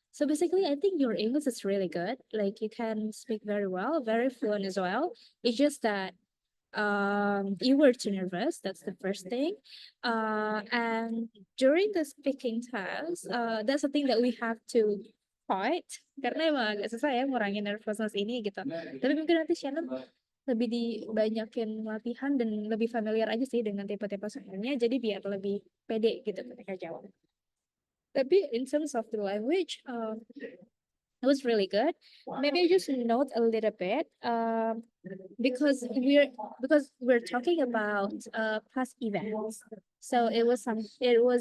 So basically, I think your English is really good. Like you can speak very well, very fluent as well. It's just that you were too nervous. That's the first thing. And during the speaking test, that's the thing that we have to fight. Karena emang agak susah ya ngurangin nervousness ini gitu. Tapi mungkin nanti Shannon lebih dibanyakin latihan dan lebih familiar aja sih dengan tipe-tipe soalnya, jadi biar lebih pede gitu ketika jawab. Tapi in terms of the language, it was really good. Maybe just note a little bit, because we're talking about past events. So it was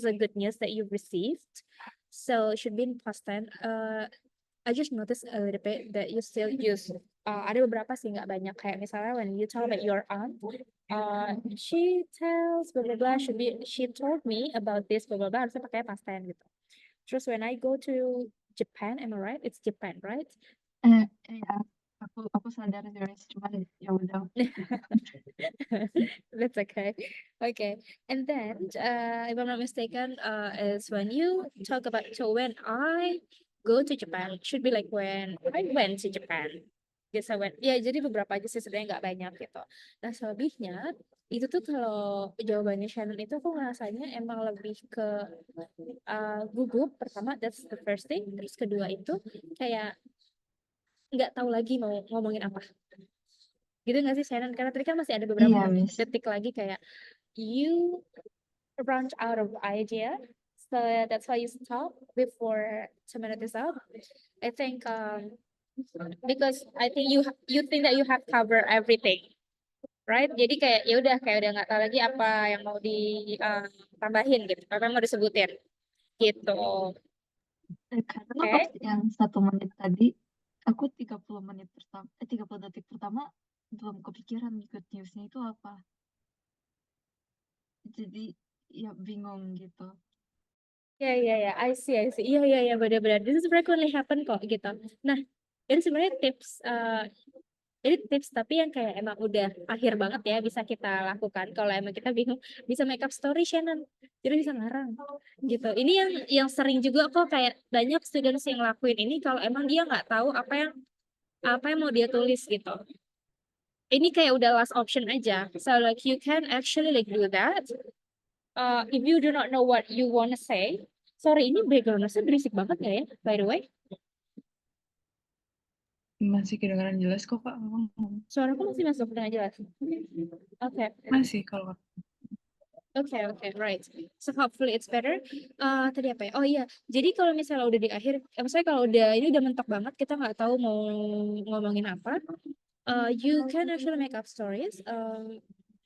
a good news that you received. So it should be in past tense. I just noticed a little bit that you still use ada beberapa sih nggak banyak, kayak misalnya when you talk about your aunt, she tells blah blah blah, she told me about this blah blah blah, harusnya pakai past tense gitu. Terus when I go to Japan, am I right? It's Japan, right? Ya, aku sadar guys, cuman ya udah. That's okay. Okay. And then, if I'm not mistaken, is when you talk about, so when I go to Japan, it should be like when I went to Japan. Guess I went. Ya, jadi beberapa aja sih, sebenarnya nggak banyak gitu. Nah, selebihnya itu tuh kalau jawabannya Shannon itu aku ngerasanya emang lebih ke gugup. Pertama, that's the first thing. Terus kedua itu kayak nggak tahu lagi mau ngomongin apa. Gitu nggak sih Shannon? Karena tadi kan masih ada beberapa Iya, Miss. detik lagi kayak you run out of idea. So that's why you stop before 2 minutes is up. I think because I think you think that you have covered everything, right? Jadi kayak ya udah nggak tahu lagi apa yang mau ditambahin gitu, apa yang mau disebutin gitu. Karena Oke. pas yang 1 menit tadi, aku 30 detik pertama belum kepikiran good news-nya itu apa. Jadi ya bingung gitu. Ya, I see. Iya, benar-benar. This is frequently happen kok gitu. Nah, ini sebenarnya tips, ini tips tapi yang kayak emang udah akhir banget ya bisa kita lakukan kalau emang kita bingung, bisa make up story Shannon, jadi bisa ngarang gitu. Ini yang sering juga kok, kayak banyak students yang lakuin ini kalau emang dia nggak tahu apa yang mau dia tulis gitu. Ini kayak udah last option aja. So like you can actually like do that. If you do not know what you wanna say. Sorry, ini background-nya berisik banget nggak ya, by the way? Masih kedengaran jelas kok, Kak. Suaraku masih masuk dengan jelas. Oke. Masih kalau Okay, right. So hopefully it's better. Tadi apa ya? Oh iya, jadi kalau misalnya udah di akhir, maksudnya kalau ini udah mentok banget, kita nggak tahu mau ngomongin apa, you can actually make up stories.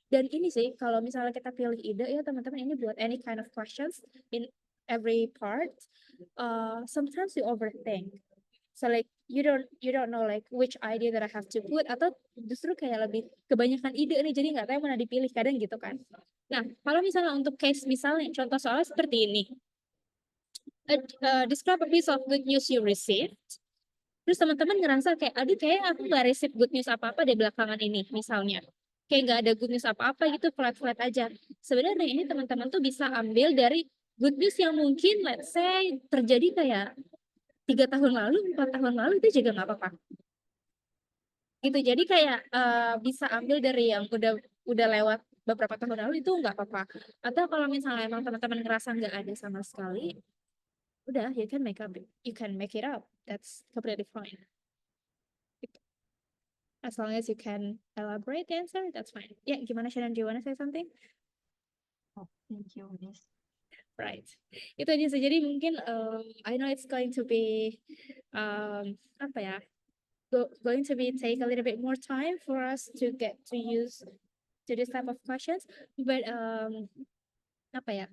Dan ini sih, kalau misalnya kita pilih ide ya teman-teman, ini buat any kind of questions in every part. Sometimes you overthink. So like you don't know like which idea that I have to put, atau justru kayak lebih kebanyakan ide nih, jadi nggak tahu yang mana dipilih, kadang gitu kan. Nah, kalau misalnya untuk case misalnya contoh soalnya seperti ini, describe a piece of good news you received. Terus teman-teman ngerasa kayak, aduh kayak aku nggak receive good news apa-apa di belakangan ini misalnya, kayak nggak ada good news apa-apa gitu, flat aja. Sebenarnya ini teman-teman tuh bisa ambil dari good news yang mungkin let's say terjadi kayak 3 tahun lalu, 4 tahun lalu, itu juga nggak apa-apa. Gitu. Jadi kayak bisa ambil dari yang udah lewat beberapa tahun lalu, itu nggak apa-apa. Atau kalau misalnya emang teman-teman ngerasa nggak ada sama sekali, udah you can make it up. That's completely fine. Gitu. As long as you can elaborate the answer, that's fine. Ya, gimana Shannon? Do you wanna say something? Oh, thank you, Miss. Right. Itu aja sih. Jadi mungkin I know it's going to be apa ya? Going to be take a little bit more time for us to get to use to this type of questions, but apa ya?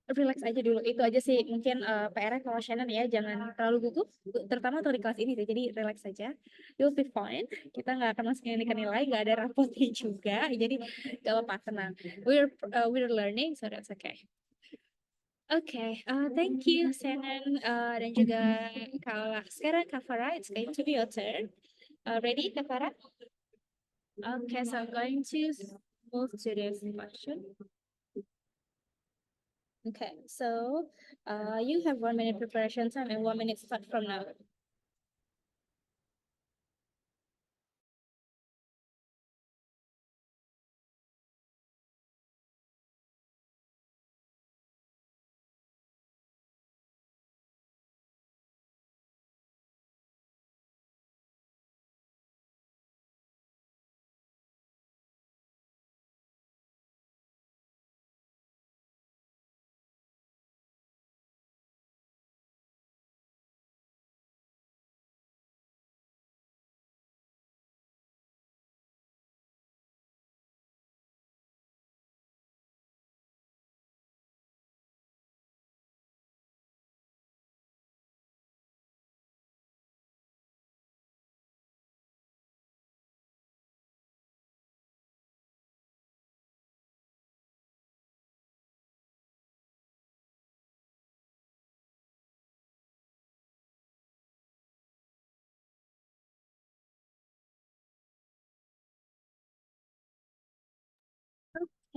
Relax aja dulu, itu aja sih mungkin PR-nya kalau Shannon ya, jangan terlalu gugup, terutama untuk di kelas ini sih, jadi relax saja, you'll be fine, kita nggak akan masukin ini ke nilai, nggak ada rapotnya juga, jadi gak apa-apa, tenang, we're learning, so that's okay. Okay, thank you Shannon dan juga Kak. Sekarang Kak Farah, it's going to be your turn. Ready Kak Farah? Okay, so I'm going to move to this question. Okay, so you have 1 minute preparation time and 1 minute start from now.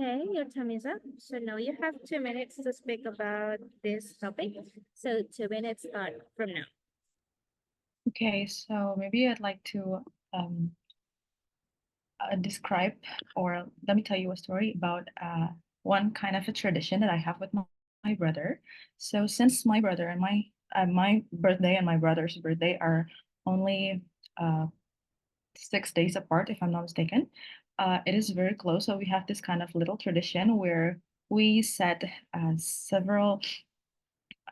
Okay, your time is up. So now you have 2 minutes to speak about this topic. So 2 minutes start from now. Okay, so maybe I'd like to describe, or let me tell you a story about one kind of a tradition that I have with my brother. So since my brother and my birthday and my brother's birthday are only 6 days apart, if I'm not mistaken, it is very close. So we have this kind of little tradition where we set several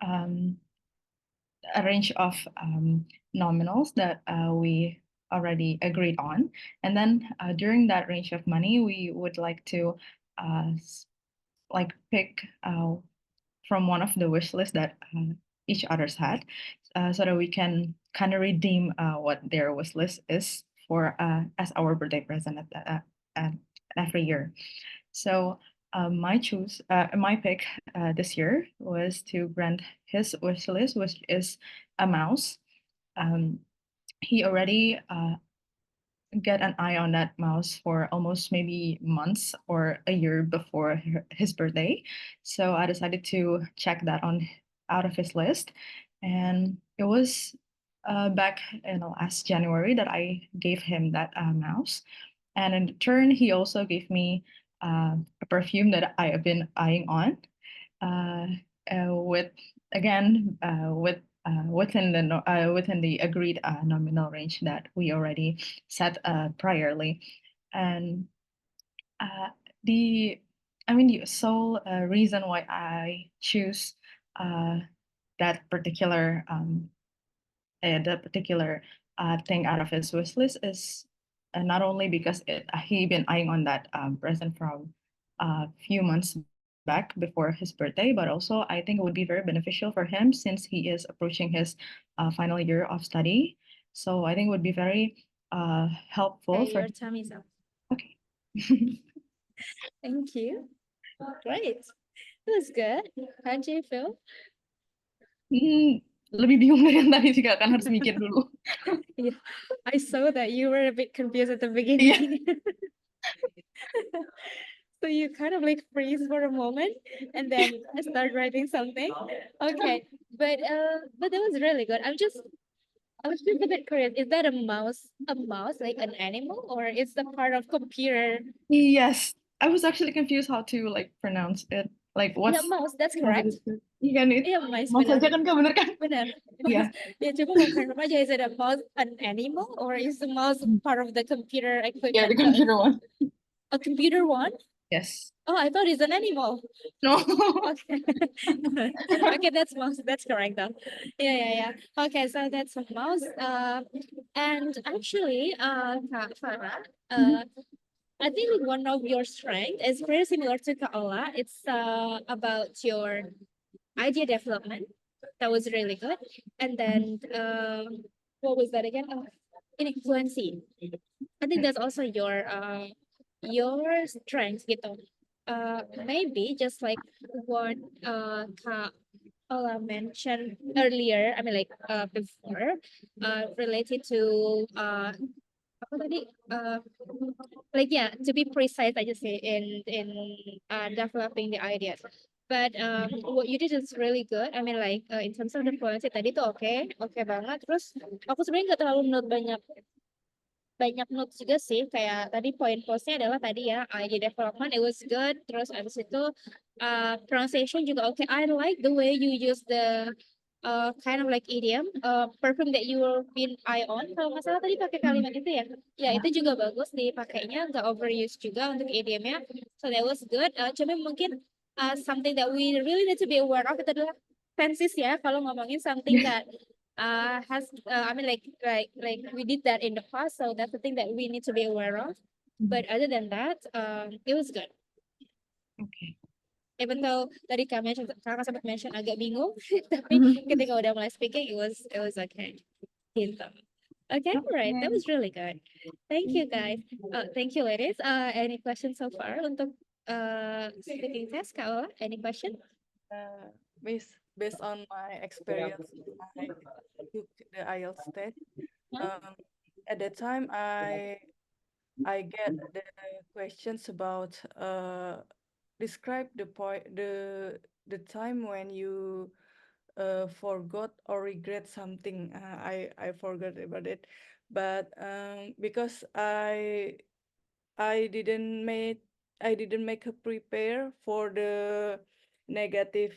a range of nominals that we already agreed on. And then during that range of money, we would like to like pick from one of the wish lists that each others had, so that we can kind of redeem what their wish list is for as our birthday present at every year. So my pick this year was to grant his wish list, which is a mouse. He already get an eye on that mouse for almost maybe months or a year before his birthday. So I decided to check that out of his list. And it was back in last January that I gave him that mouse. And in turn, he also gave me a perfume that I have been eyeing on, with again within the agreed nominal range that we already set priorly. And the sole reason why I choose that particular thing out of his wish list is not only because he been eyeing on that present from a few months back before his birthday, but also I think it would be very beneficial for him since he is approaching his final year of study. So I think it would be very helpful Okay, for your time is up. Okay. Thank you. Great. That was good. How do you feel? Lebih bingung dari yang tadi juga kan, harus mikir dulu. Yeah, I saw that you were a bit confused at the beginning. So you kind of like freeze for a moment and then start writing something. Okay, but that was really good. I was just a bit curious. Is that a mouse like an animal, or is the part of computer? Yes, I was actually confused how to like pronounce it. Like Yeah, what's mouse. That's correct. Iya kan itu? Yeah, mouse. Mouse Benar. aja kan bener kan? Benar. Iya. Ya, coba mau confirm aja, is it a mouse an animal, or is the mouse part of the computer equipment? Yeah, the computer one. A computer one? Yes. Oh, I thought it's an animal. No. Okay. Okay, that's mouse. That's correct though. Yeah. Okay, so that's a mouse. And actually, Kak Farah, I think like one of your strength is very similar to Kak Ola. It's about your idea development. That was really good. And then what was that again? Oh, influencing. I think that's also your strength gitu. Maybe just like what Kak Ola mentioned earlier, I mean like before, related to apa tadi? Like yeah, to be precise, I just say in developing the ideas. But what you did is really good. I mean like in terms of the fluency tadi tuh oke banget. Terus aku sebenarnya nggak terlalu note banyak notes juga sih, kayak tadi poin plusnya adalah tadi ya idea development it was good, terus abis itu pronunciation juga oke. I like the way you use the kind of like idiom perfume that you were been eye on, kalau nggak salah tadi pakai kalimat itu ya, ya itu juga bagus dipakainya, nggak overuse juga untuk idiomnya, so that was good. Cuma mungkin something that we really need to be aware of itu adalah tenses ya, kalau ngomongin something that I mean like we did that in the past, so that's the thing that we need to be aware of. But other than that, it was good. Okay. Even though tadi kakak sempat mention agak bingung, tapi ketika udah mulai speaking, it was okay. Gitu. Okay, right. That was really good. Thank you guys. Thank you ladies. Any questions so far untuk speaking test, Kak Ola? Any question? Based on my experience, I took the IELTS test. At that time, I get the questions about describe the time when you forgot or regret something. I forgot about it, but because I didn't make a prepare for the negative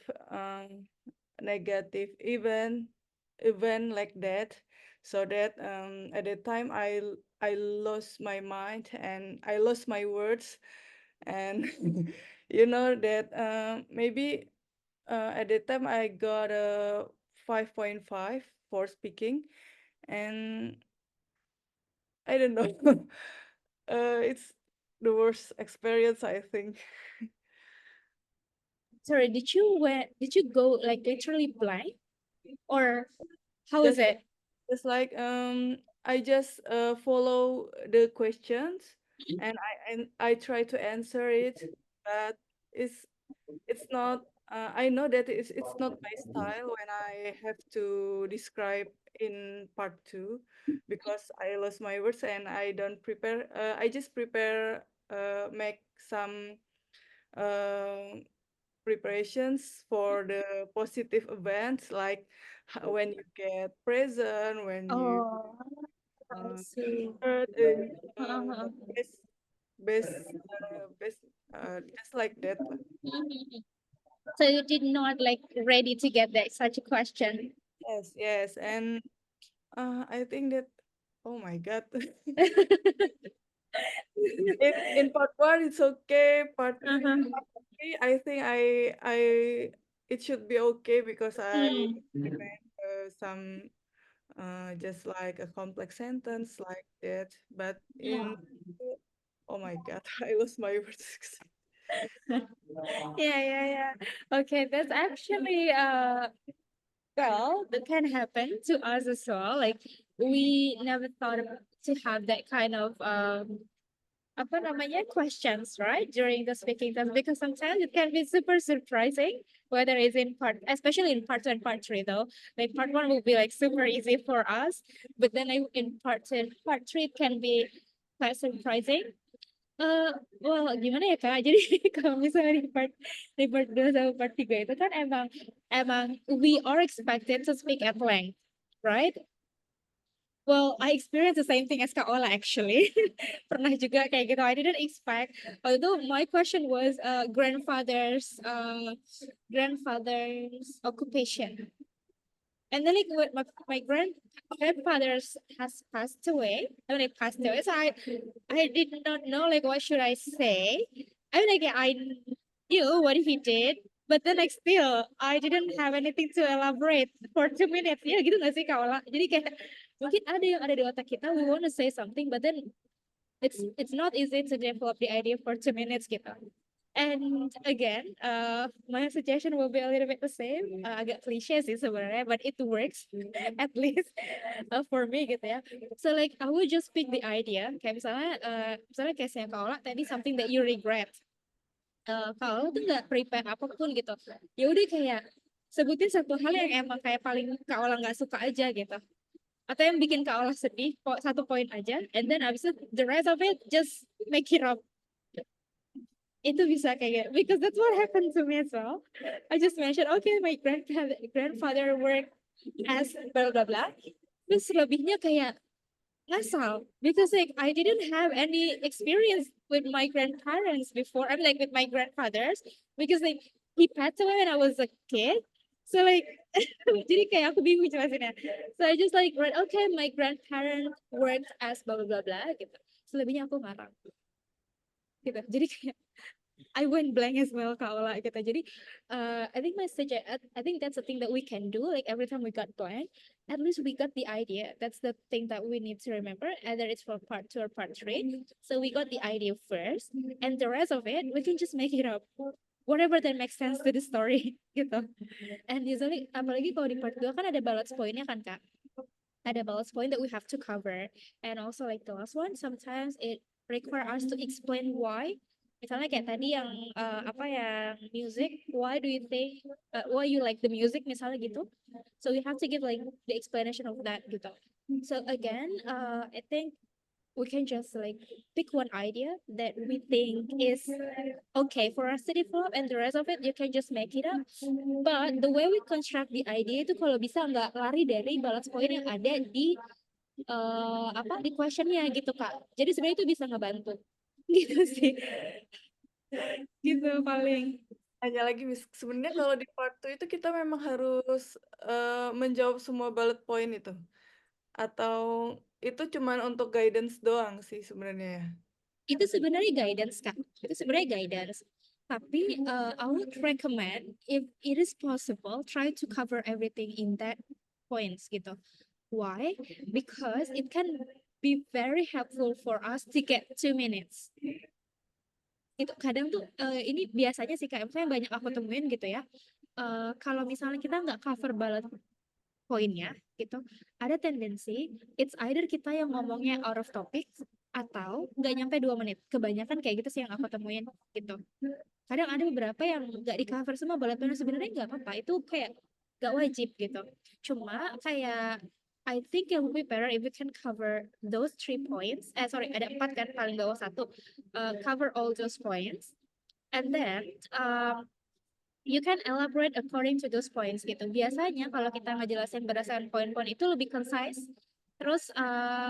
event like that, so that at the time I lost my mind and I lost my words, and you know that maybe at the time I got a 5.5 for speaking, and I don't know. It's the worst experience, I think. Sorry, did you go like literally blank, or how is it? It's like I just follow the questions and I try to answer it, but it's not. I know that it's not my style when I have to describe in part 2, because I lost my words and I don't prepare. I just prepare make some preparations for the positive events, like when you get present, when you Oh, I see. and Uh-huh. best just like that. So you did not like ready to get that such a question. Yes, and I think that, oh my God. In part 1 it's okay, part 3 I think I it should be okay, because I remember some just like a complex sentence like that, but in oh my God, I lost my words. Yeah. Okay, that's actually well, that can happen to us as well. Like we never thought to have that kind of apa namanya questions, right, during the speaking test, because sometimes it can be super surprising, whether it's in part, especially in part 2 and part 3 though. Like part 1 will be like super easy for us, but then in part 2 and part 3 it can be quite surprising. Well, gimana ya Kak? Jadi kalau misalnya di part 2 sama part 3 itu kan emang we are expected to speak at length, right? Well, I experienced the same thing as Kak Ola actually. Pernah juga kayak gitu. I didn't expect. Although my question was grandfather's occupation. And then like when my grandfather has passed away. I mean, it passed away. So I did not know like what should I say. I mean, like I knew what he did, but then like still I didn't have anything to elaborate for 2 minutes. Ya gitu nggak sih Kak Ola? Jadi kayak mungkin ada yang ada di otak kita, we want to say something, but then it's not easy to develop the idea for 2 minutes gitu. And again, my suggestion will be a little bit the same, agak cliche sih sebenarnya, but it works at least for me gitu ya. So like I would just pick the idea, kayak misalnya case-nya Kak Ola tadi something that you regret. Kak Ola tuh nggak prepare apapun gitu. Ya udah kayak sebutin satu hal yang emang kayak paling Kak Ola nggak suka aja gitu. Atau yang bikin Kak Ola sedih, satu poin aja, and then abis itu the rest of it just make it up. Itu bisa kayak because that's what happened to me as well. I just mentioned, okay, my grandfather worked as blah blah blah. Terus lebihnya kayak ngasal because like I didn't have any experience with my grandparents before. I mean like with my grandfathers because like he passed away when I was a kid. So like jadi kayak aku bingung jelasinnya. So I just like read, okay, my grandparents worked as blah blah blah blah gitu. Selebihnya aku ngarang. Gitu. Jadi kayak I went blank as well Kak Ola gitu. Jadi I think I think that's the thing that we can do. Like every time we got blank, at least we got the idea. That's the thing that we need to remember, either it's for part 2 or part 3. So we got the idea first, and the rest of it we can just make it up. Whatever that makes sense to the story gitu. And usually apalagi kalau di part 2 kan ada balance pointnya kan Kak. Ada balance point that we have to cover. And also like the last one, sometimes it require us to explain why. Misalnya kayak tadi yang yang music, why do you think why you like the music misalnya gitu. So we have to give like the explanation of that gitu. So again, I think we can just like pick one idea that we think is okay for us to develop, and the rest of it you can just make it up. But the way we construct the idea itu kalau bisa nggak lari dari balance point yang ada di di questionnya gitu Kak. Jadi sebenarnya itu bisa ngebantu gitu sih. Gitu paling. Hanya lagi sebenarnya kalau di part 2 itu kita memang harus menjawab semua bullet point itu. Atau itu cuman untuk guidance doang sih sebenarnya ya. Itu sebenarnya guidance Kak. Itu sebenarnya guidance. Tapi I would recommend if it is possible, try to cover everything in that points gitu. Why? Because it can be very helpful for us to get 2 minutes. Itu kadang tuh ini biasanya sih Kak, misalnya banyak aku temuin gitu ya. Kalau misalnya kita nggak cover bullet poinnya gitu, ada tendensi it's either kita yang ngomongnya out of topic atau nggak nyampe 2 menit. Kebanyakan kayak gitu sih yang aku temuin gitu. Kadang ada beberapa yang nggak di cover semua bullet poinnya, sebenarnya nggak apa-apa, itu kayak nggak wajib gitu. Cuma kayak I think it would be better if we can cover those 3 points. Sorry, ada 4 kan, paling bawah 1. Cover all those points. And then you can elaborate according to those points gitu. Biasanya kalau kita ngejelasin berdasarkan poin-poin itu lebih concise, terus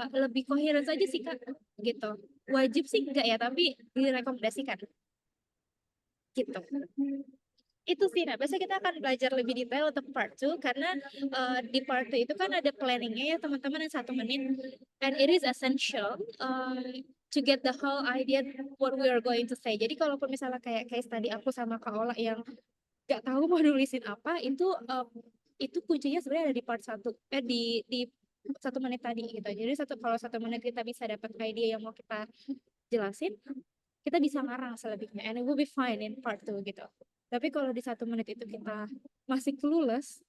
lebih coherent saja sih Kak gitu. Wajib sih enggak ya, tapi direkomendasikan gitu. Itu sih, nah biasanya kita akan belajar lebih detail untuk part 2 karena di part 2 itu kan ada planningnya ya teman-teman yang 1 menit, and it is essential to get the whole idea what we are going to say. Jadi kalaupun misalnya kayak case tadi aku sama Kak Ola yang nggak tahu mau nulisin apa, itu kuncinya sebenarnya ada di part 1 di 1 menit tadi gitu. Jadi kalau 1 menit kita bisa dapat idea yang mau kita jelasin, kita bisa ngarang selebihnya, and it will be fine in part 2 gitu. Tapi kalau di 1 menit itu kita masih clueless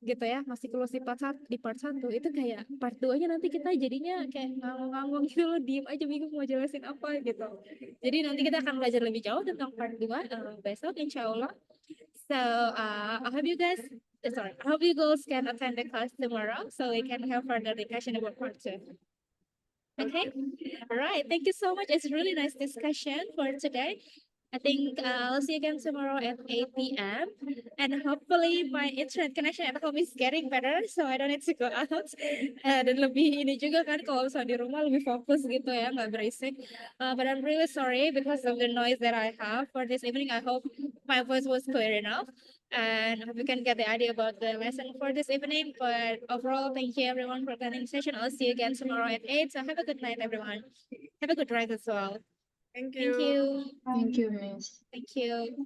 gitu ya, masih clueless di part 1, itu kayak part 2-nya nanti kita jadinya kayak ngangong-ngangong gitu loh, diem aja bingung mau jelasin apa gitu. Jadi nanti kita akan belajar lebih jauh tentang part 2 besok insyaallah. So I hope you guys can attend the class tomorrow so we can have further discussion about part 2. Okay, all right, thank you so much. It's a really nice discussion for today. I think I'll see you again tomorrow at 8 p.m. And hopefully my internet connection at home is getting better, so I don't need to go out. Dan lebih ini juga kan kalau misalnya di rumah lebih fokus gitu ya, nggak berisik. But I'm really sorry because of the noise that I have for this evening. I hope my voice was clear enough. And I hope you can get the idea about the lesson for this evening. But overall, thank you everyone for attending the session. I'll see you again tomorrow at 8. So have a good night, everyone. Have a good ride as well. Thank Thank you. you. Thank you, Miss. Thank you.